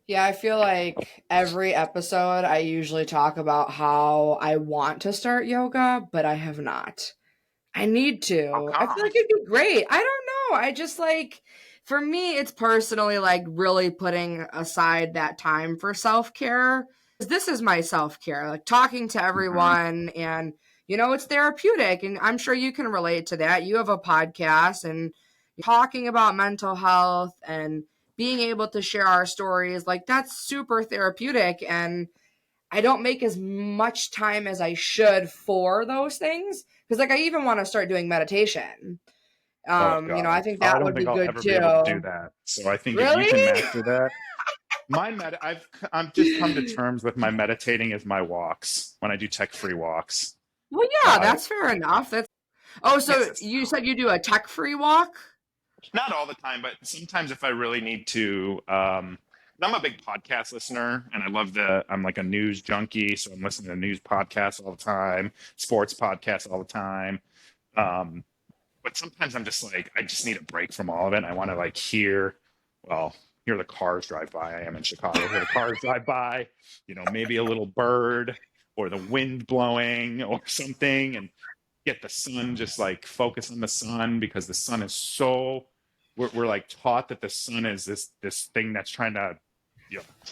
Yeah, I feel like every episode I usually talk about how I want to start yoga, but I have not. I need How to. I feel come? like it'd be great. I don't know. I just like, for me, it's personally like really putting aside that time for self care. This is my self care, like talking to Mm-hmm. everyone, and it's therapeutic. And I'm sure you can relate to that. You have a podcast and talking about mental health and being able to share our stories. Like, that's super therapeutic. And I don't make as much time as I should for those things. Because, like, I even want to start doing meditation. Oh I God, think I that don't would think be I'll good ever be able to do too. that. So I think if you can Really? master that, I've just come to terms with my meditating as my walks when I do tech-free walks. Well, So yeah, that's fair enough. Oh, it's so just you said you do a tech free walk? not all the time, but sometimes if I really need to. I'm a big podcast listener, and I'm like a news junkie, so I'm listening to news podcasts all the time, sports podcasts all the time. Um, but sometimes I'm just like, I just need a break from all of it. I want to like hear the cars drive by. I am in Chicago. Hear the cars drive by, maybe a little bird or the wind blowing or something, and get the sun, just like focus on the sun, because the sun is we're like taught that the sun is this thing that's trying to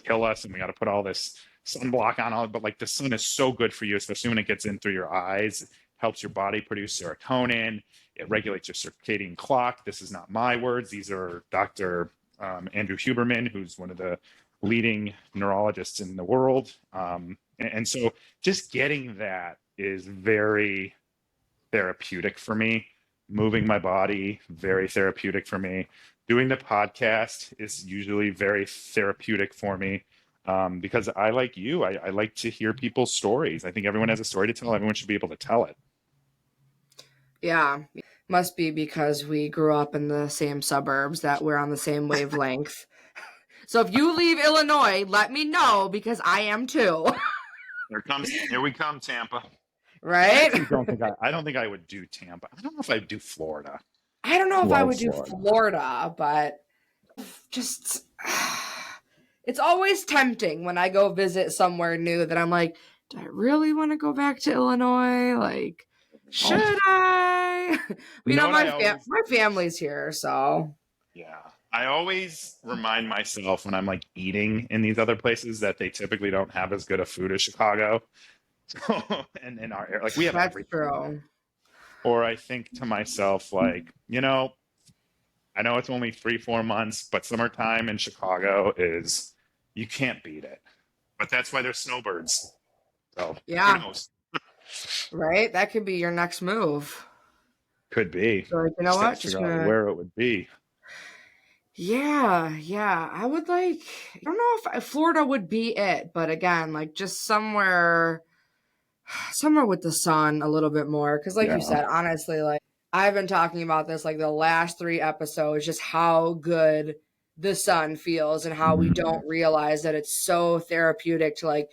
kill us, and we got to put all this sunblock on all, but like the sun is so good for you, especially when it gets in through your eyes. It helps your body produce serotonin. It regulates your circadian clock. This is not my words. These are Dr. Andrew Huberman, who's one of the leading neurologists in the world. And so just getting that is very therapeutic for me. Moving my body, very therapeutic for me. Doing the podcast is usually very therapeutic for me, because I, like you, I like to hear people's stories. I think everyone has a story to tell. Everyone should be able to tell it. Yeah. Must be because we grew up in the same suburbs that we're on the same wavelength. So if you leave Illinois, let me know, because I am too. Here we come, Tampa. Right? I don't think I would do Tampa. I don't know if I'd do Florida. I don't know if I would do Florida, but just it's always tempting when I go visit somewhere new that I'm like, do I really want to go back to Illinois? Like, should I? My family's here, so. Yeah. I always remind myself when I'm like eating in these other places that they typically don't have as good a food as Chicago. So, and in our area, like we have everything. True. Or I think to myself, like, I know it's only 3-4 months, but summertime in Chicago you can't beat it. But that's why there's snowbirds. So yeah. Who knows? Right? That could be your next move. Could be. So, you know what? Just figure out where it would be. Yeah. I would I don't know if Florida would be it, but again, like just somewhere with the sun a little bit more. Cause like you said, honestly, like I've been talking about this like the last 3 episodes, just how good the sun feels and how we don't realize that it's so therapeutic to like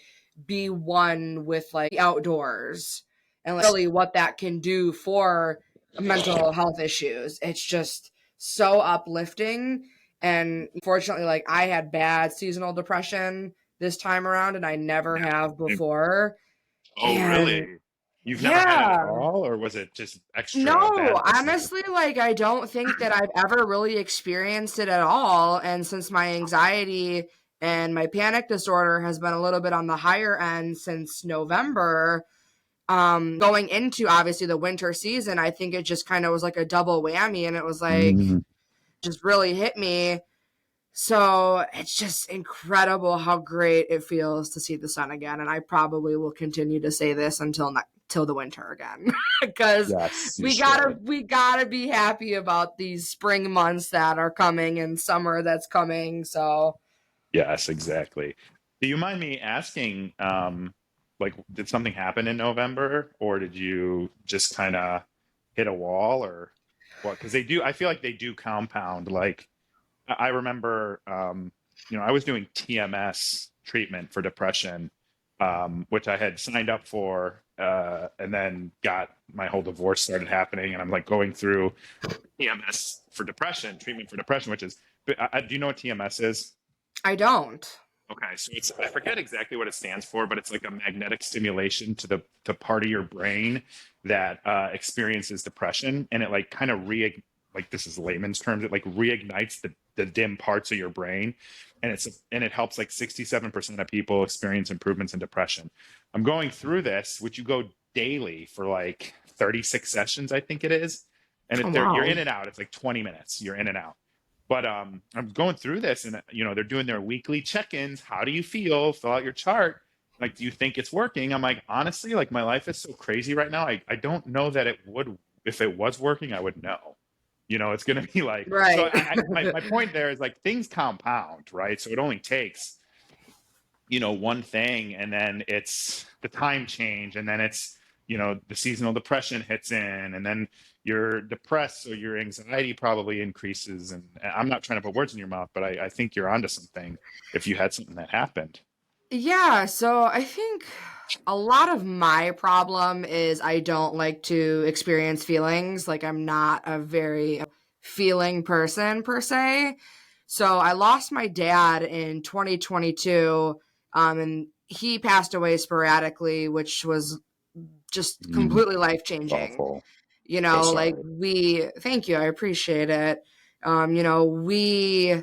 be one with like the outdoors and like, really what that can do for mental health issues. It's just so uplifting. And fortunately, like I had bad seasonal depression this time around, and I never have before. Oh, really? You've never had it at all, or was it just extra? No, honestly, like I don't think that I've ever really experienced it at all. And since my anxiety and my panic disorder has been a little bit on the higher end since November, going into obviously the winter season, I think it just kind of was like a double whammy, and it was like just really hit me. So it's just incredible how great it feels to see the sun again. And I probably will continue to say this until the winter again, because we gotta be happy about these spring months that are coming and summer that's coming. So yes, exactly. Do you mind me asking, like, did something happen in November, or did you just kind of hit a wall, or what? Because I feel like they do compound. Like, I remember, I was doing TMS treatment for depression, which I had signed up for, and then my whole divorce started happening, and I'm like going through TMS for depression, treatment for depression, which is, do you know what TMS is? I don't. Okay, so I forget exactly what it stands for, but it's like a magnetic stimulation to the part of your brain that experiences depression, and it like kind of like this is layman's terms, it like reignites the dim parts of your brain, and it helps like 67% of people experience improvements in depression. I'm going through this, which you go daily for like 36 sessions, I think it is, and you're in and out. It's like 20 minutes. You're in and out. But I'm going through this, and they're doing their weekly check-ins. How do you feel? Fill out your chart. Like, do you think it's working? I'm like, honestly, like my life is so crazy right now. I don't know that it would. If it was working, I would know. It's going to be like, right. So my point there is like things compound, right? So it only takes, one thing, and then it's the time change, and then it's, the seasonal depression hits in, and then you're depressed, so your anxiety probably increases. And I'm not trying to put words in your mouth, but I think you're onto something if you had something that happened. Yeah, so I think a lot of my problem is I don't like to experience feelings. Like, I'm not a very feeling person per se. So I lost my dad in 2022, and he passed away sporadically, which was just Mm, completely life changing. awful. You So know, like sorry. thank you, I appreciate it. You know, we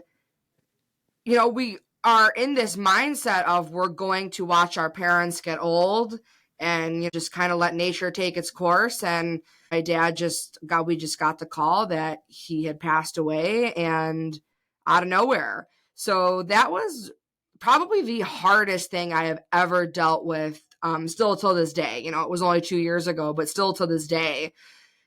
are in this mindset of we're going to watch our parents get old and just kind of let nature take its course. And my dad we just got the call that he had passed away and out of nowhere. So that was probably the hardest thing I have ever dealt with. Still till this day, it was only 2 years ago, but still to this day.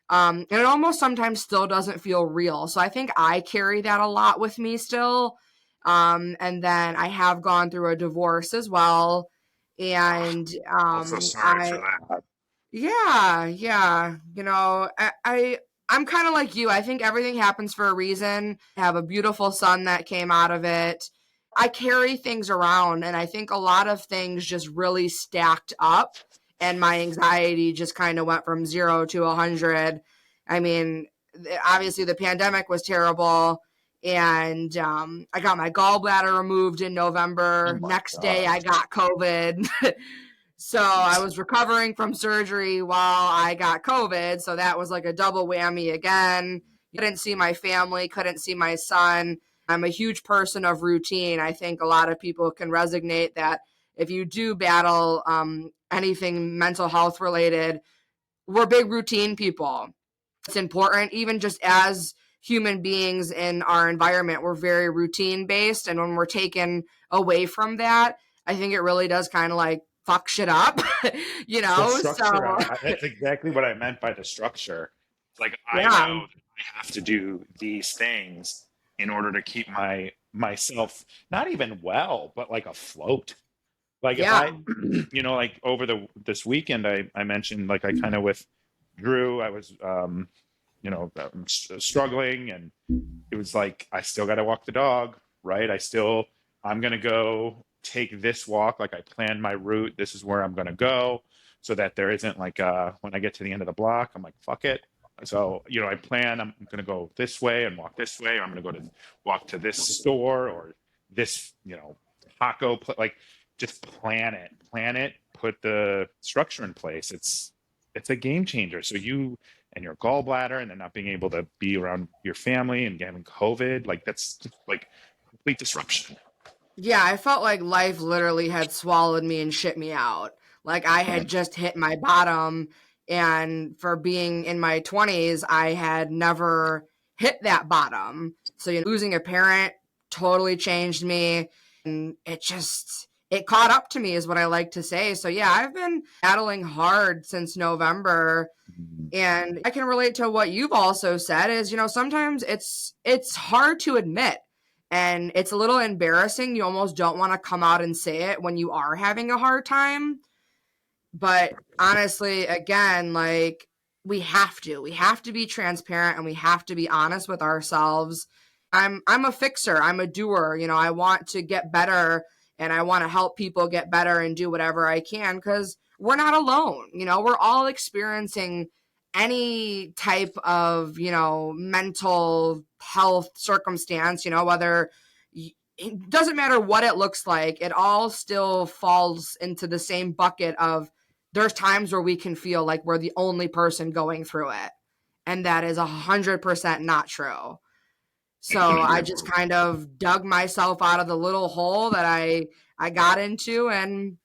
And it almost sometimes still doesn't feel real. So I think I carry that a lot with me still. And then I have gone through a divorce as well. And I'm so sorry for that. yeah, yeah. I'm kind of like you. I think everything happens for a reason. I have a beautiful son that came out of it. I carry things around, and I think a lot of things just really stacked up, and my anxiety just kind of went from 0 to 100. I mean, obviously the pandemic was terrible, and I got my gallbladder removed in Oh November. my Next day, God. I got COVID. So I was recovering from surgery while I got COVID. So that was like a double whammy again. Couldn't see my family, couldn't see my son. I'm a huge person of routine. I think a lot of people can resonate that if you do battle anything mental health related, we're big routine people. It's important, even just as human beings in our environment, we're very routine based. And when we're taken away from that, I think it really does kind of like fuck shit up, The So, structure, that's exactly what I meant by the structure. It's like I know yeah, that I have to do these things in order to keep myself not even well, but like afloat. Like if yeah, I, like over this weekend, I mentioned like I kind of withdrew. I was, struggling, and it was like I still got to walk the dog, right? I'm gonna go take this walk. Like I planned my route. This is where I'm gonna go, so that there isn't like when I get to the end of the block, I'm like fuck it. So I plan. I'm gonna go this way and walk this way, or I'm gonna walk to this store or this taco. Like just plan it. Put the structure in place. It's a game changer. So you and your gallbladder and then not being able to be around your family and having COVID, like that's just like complete disruption. yeah. I felt like life literally had swallowed me and shit me out. Like I had just hit my bottom. And for being in my 20s, I had never hit that bottom. So, losing a parent totally changed me. And it caught up to me, is what I like to say. So, yeah, I've been battling hard since November. And I can relate to what you've also said is, sometimes it's hard to admit, and it's a little embarrassing. You almost don't want to come out and say it when you are having a hard time. But honestly, again, like we have to be transparent, and we have to be honest with ourselves. I'm a fixer. I'm a doer. I want to get better, and I want to help people get better and do whatever I can, because we're not alone. We're all experiencing any type of, mental health circumstance, whether it doesn't matter what it looks like, it all still falls into the same bucket of there's times where we can feel like we're the only person going through it. And that is 100% not true. I So couldn't I agree just more. kind of dug myself out of the little hole that I got into, and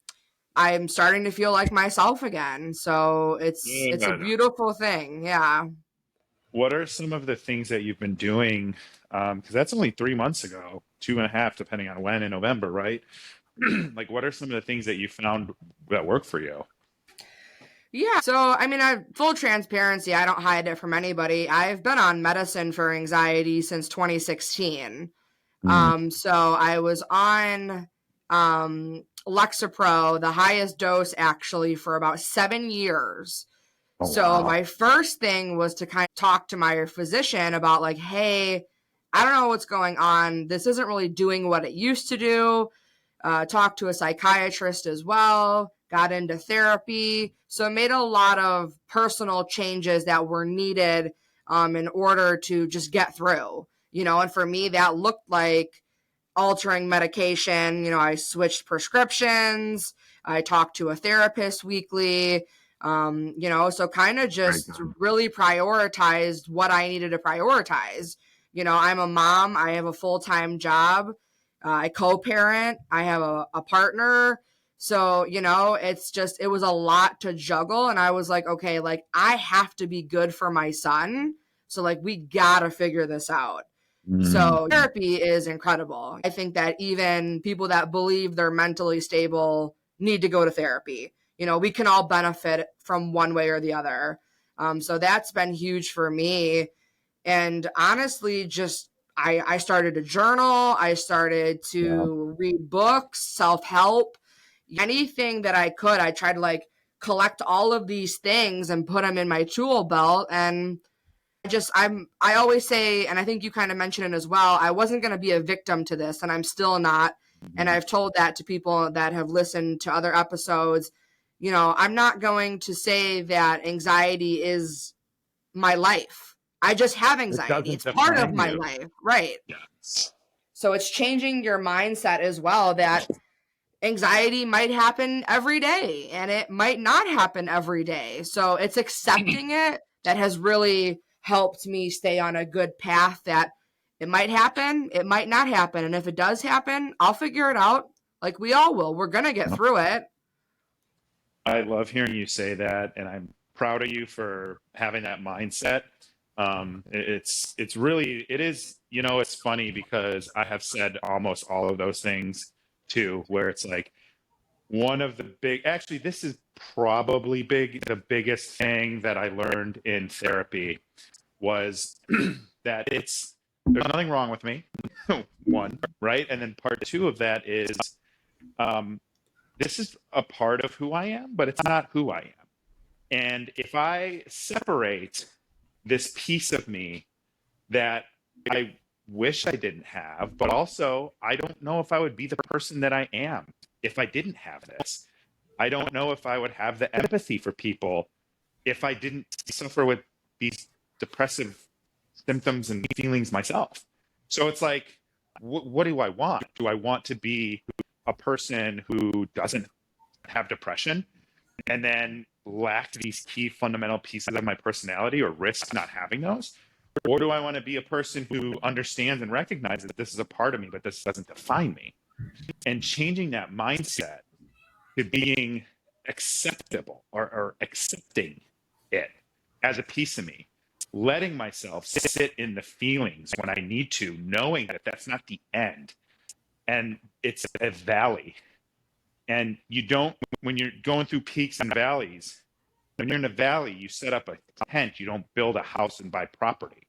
I'm starting to feel like myself again. So it's a Good. beautiful thing. Yeah. What are some of the things that you've been doing? Because that's only 3 months ago, 2.5, depending on when in November, right? Like, what are some of the things that you found that work for you? Yeah. So, I mean, full transparency, I don't hide it from anybody. I've been on medicine for anxiety since 2016. Mm, So I was on Lexapro, the highest dose actually, for about 7 years. Oh, So wow. my first thing was to kind of talk to my physician about like, hey, I don't know what's going on. This isn't really doing what it used to do. Talked to a psychiatrist as well, got into therapy. So I made a lot of personal changes that were needed in order to just get through, and for me, that looked like altering medication. I switched prescriptions. I talked to a therapist weekly. So kind of Very just good. really prioritized what I needed to prioritize. I'm a mom. I have a full-time job. I co-parent. I have a partner. So, it was a lot to juggle. And I was like, okay, like I have to be good for my son. So like, we gotta figure this out. Mm. So therapy is incredible. I think that even people that believe they're mentally stable need to go to therapy. We can all benefit from one way or the other. So that's been huge for me. And honestly, just I started to journal. I started Yeah. to read books, self-help, anything that I could. I tried to like collect all of these things and put them in my tool belt. And I always say, and I think you kind of mentioned it as well, I wasn't going to be a victim to this, and I'm still not. And Mhm. I've told that to people that have listened to other episodes. I'm not going to say that anxiety is my life. I just have It anxiety. doesn't It's part of define my you. life. Right. Yes. So it's changing your mindset as well, that anxiety might happen every day and it might not happen every day. So it's accepting it that has really helped me stay on a good path, that it might happen, it might not happen. And if it does happen, I'll figure it out like we all will. We're going to get Yep. through it. I love hearing you say that, and I'm proud of you for having that mindset. It's really it is, it's funny because I have said almost all of those things too, where it's like one of the big, actually, this is probably the biggest thing that I learned in therapy was that there's nothing wrong with me, one, right? And then part two of that is, um, this is a part of who I am, but it's not who I am. And if I separate this piece of me that I wish I didn't have, but also I don't know if I would be the person that I am if I didn't have this. I don't know if I would have the empathy for people if I didn't suffer with these depressive symptoms and feelings myself. So it's like, what do I want? Do I want to be a person who doesn't have depression and then lack these key fundamental pieces of my personality or risk not having those? Or do I want to be a person who understands and recognizes that this is a part of me, but this doesn't define me? And changing that mindset to being acceptable or accepting it as a piece of me, letting myself sit in the feelings when I need to, knowing that that's not the end and it's a valley. And you don't, when you're going through peaks and valleys, when you're in a valley, you set up a tent, you don't build a house and buy property,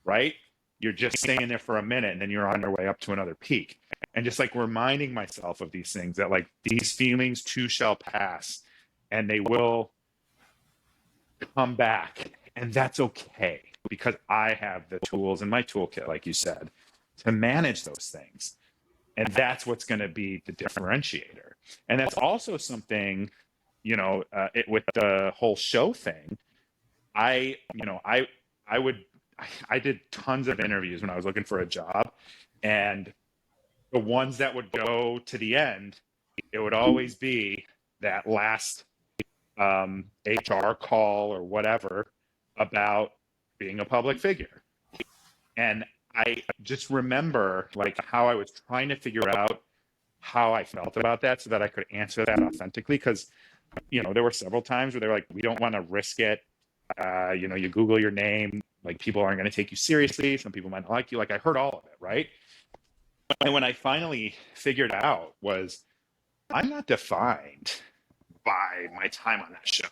right? You're just staying there for a minute and then you're on your way up to another peak. And just like reminding myself of these things, that like these feelings too shall pass and they will come back. And that's okay because I have the tools in my toolkit, like you said, to manage those things. And that's what's going to be the differentiator. And that's also something, with the whole show thing. I, you know, I would, I did tons of interviews when I was looking for a job, and the ones that would go to the end, it would always be that last HR call or whatever about being a public figure. And I just remember like how I was trying to figure out how I felt about that so that I could answer that authentically. Because, there were several times where they were like, we don't want to risk it. You Google your name, like people aren't going to take you seriously. Some people might not like you. Like I heard all of it, right? And when I finally figured out was I'm not defined by my time on that show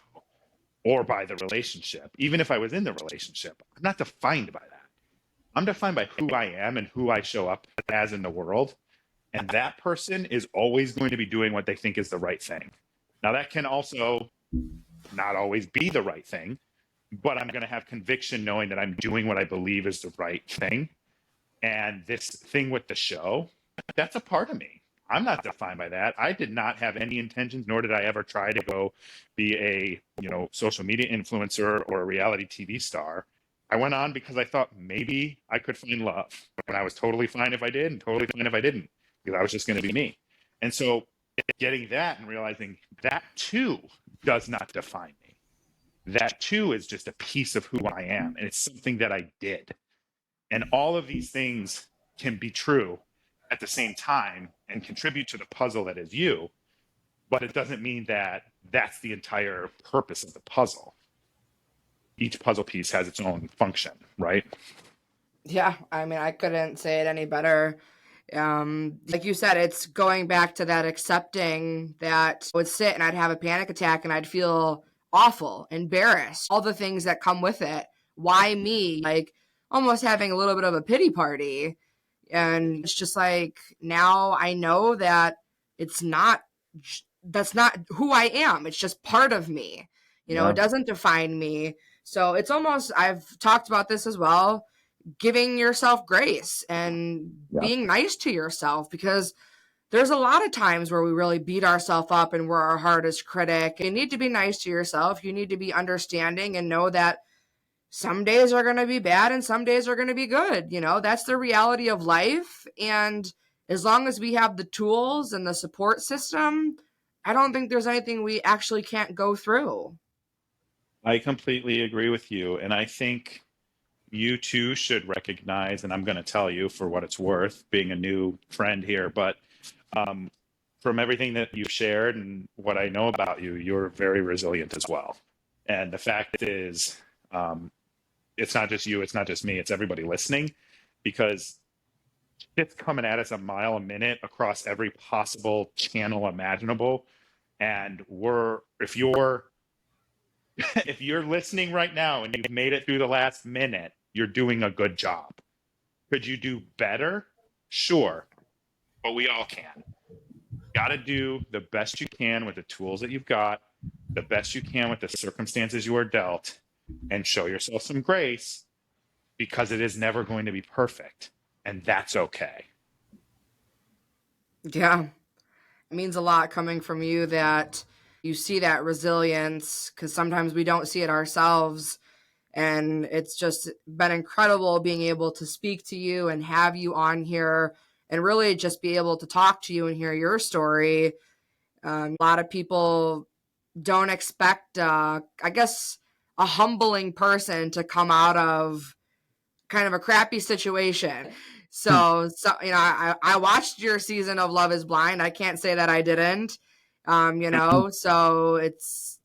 or by the relationship. Even if I was in the relationship, I'm not defined by that. I'm defined by who I am and who I show up as in the world. And that person is always going to be doing what they think is the right thing. Now, that can also not always be the right thing, but I'm going to have conviction knowing that I'm doing what I believe is the right thing. And this thing with the show, that's a part of me. I'm not defined by that. I did not have any intentions, nor did I ever try to go be a, social media influencer or a reality TV star. I went on because I thought maybe I could find love. And I was totally fine if I did and totally fine if I didn't, because I was just going to be me. And so getting that and realizing that too does not define me. That too is just a piece of who I am. And it's something that I did. And all of these things can be true at the same time and contribute to the puzzle that is you. But it doesn't mean that that's the entire purpose of the puzzle. Each puzzle piece has its own function, right? Yeah, I mean, I couldn't say it any better. Like you said, it's going back to that accepting that I would sit and I'd have a panic attack and I'd feel awful, embarrassed, all the things that come with it. Why me? Like almost having a little bit of a pity party. And it's just like, now I know that that's not who I am. It's just part of me. It doesn't define me. So it's almost, I've talked about this as well, giving yourself grace and being nice to yourself, because there's a lot of times where we really beat ourselves up and we're our hardest critic. You need to be nice to yourself. You need to be understanding and know that some days are going to be bad and some days are going to be good. That's the reality of life. And as long as we have the tools and the support system, I don't think there's anything we actually can't go through. I completely agree with you. And I think you too should recognize, and I'm going to tell you for what it's worth, being a new friend here, but from everything that you've shared and what I know about you, you're very resilient as well. And the fact is, it's not just you, it's not just me, it's everybody listening, because it's coming at us a mile a minute across every possible channel imaginable. And if you're listening right now and you've made it through the last minute, you're doing a good job. Could you do better? Sure, but we all can. Got to do the best you can with the tools that you've got, the best you can with the circumstances you are dealt, and show yourself some grace, because it is never going to be perfect, and that's okay. Yeah, it means a lot coming from you that you see that resilience, because sometimes we don't see it ourselves. And it's just been incredible being able to speak to you and have you on here and really just be able to talk to you and hear your story. A lot of people don't expect, I guess, a humbling person to come out of kind of a crappy situation. So I watched your season of Love is Blind. I can't say that I didn't. So it's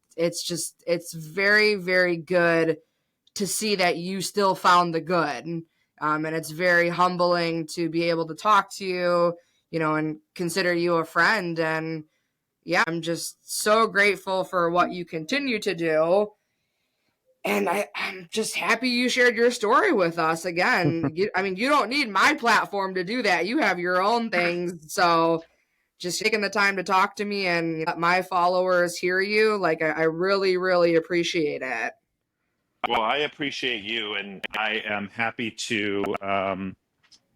very, very good to see that you still found the good. And it's very humbling to be able to talk to you, and consider you a friend. And yeah, I'm just so grateful for what you continue to do. And I'm just happy you shared your story with us again. You don't need my platform to do that. You have your own things. So just taking the time to talk to me and let my followers hear you, like I really, really appreciate it. Well, I appreciate you, and I am happy to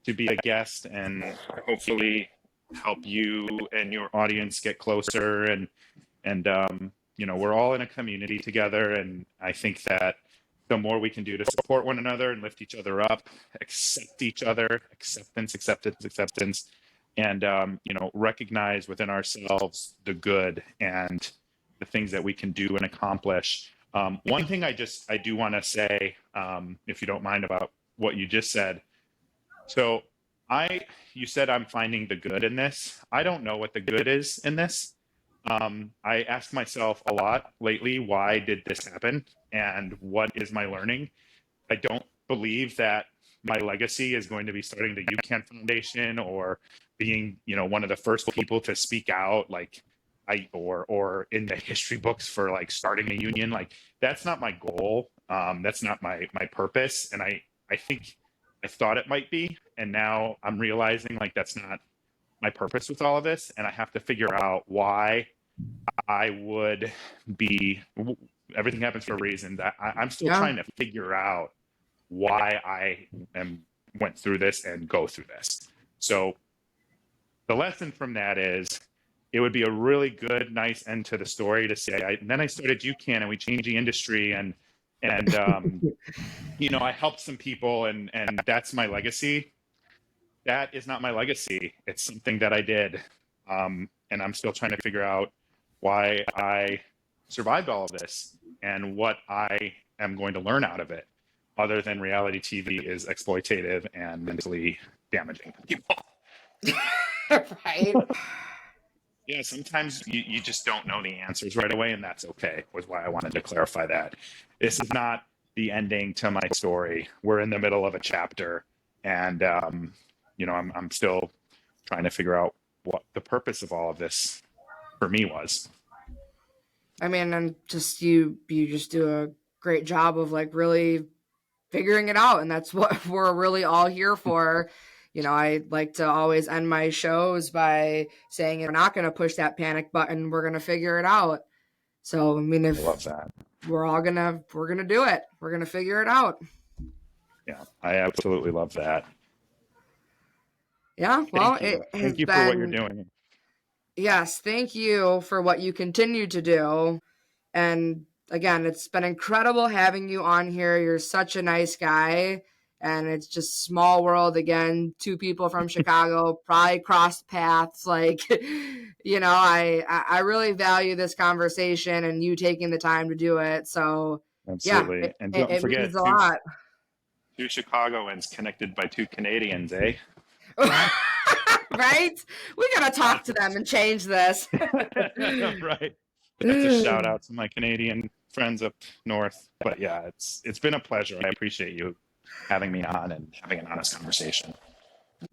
be a guest and hopefully help you and your audience get closer. And we're all in a community together, and I think that the more we can do to support one another and lift each other up, accept each other, acceptance, and recognize within ourselves the good and the things that we can do and accomplish. One thing I do want to say, if you don't mind, about what you just said. So you said I'm finding the good in this. I don't know what the good is in this. I ask myself a lot lately, why did this happen? And what is my learning? I don't believe that my legacy is going to be starting the UCAN Foundation or being, one of the first people to speak out, or in the history books for like starting a union. Like, that's not my goal. That's not my purpose. And I think I thought it might be, and now I'm realizing like that's not my purpose with all of this, and I have to figure out why I would be. Everything happens for a reason. That I'm still trying to figure out why I went through this and go through this. So the lesson from that is, it would be a really good, nice end to the story to say, and then I started UCAN and we changed the industry, and you know, I helped some people, and that's my legacy. That is not my legacy. It's something that I did, and I'm still trying to figure out why I survived all of this and what I am going to learn out of it, other than reality TV is exploitative and mentally damaging to people. Right. Yeah, sometimes you just don't know the answers right away, and that's okay, was why I wanted to clarify that. This is not the ending to my story. We're in the middle of a chapter, and you know, I'm still trying to figure out what the purpose of all of this for me was. I mean, and just you just do a great job of like really figuring it out, and that's what we're really all here for. You know, I like to always end my shows by saying, we're not going to push that panic button. We're going to figure it out. So, I mean, if I love that. we're going to do it, we're going to figure it out. Yeah, I absolutely love that. Yeah. Well, Thank you for what you're doing. Yes. Thank you for what you continue to do. And again, it's been incredible having you on here. You're such a nice guy. And it's just small world again. 2 people from Chicago probably crossed paths. Like, you know, I really value this conversation and you taking the time to do it. So, Absolutely. Yeah, And don't forget, means a lot. 2 Chicagoans connected by 2 Canadians, eh? Right? We got to talk to them and change this. Right. That's a shout out to my Canadian friends up north. But yeah, it's been a pleasure. I appreciate you having me on and having an honest conversation.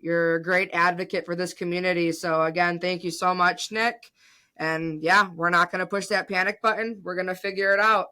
You're a great advocate for this community. So again, thank you so much, Nick. And yeah, we're not going to push that panic button. We're going to figure it out.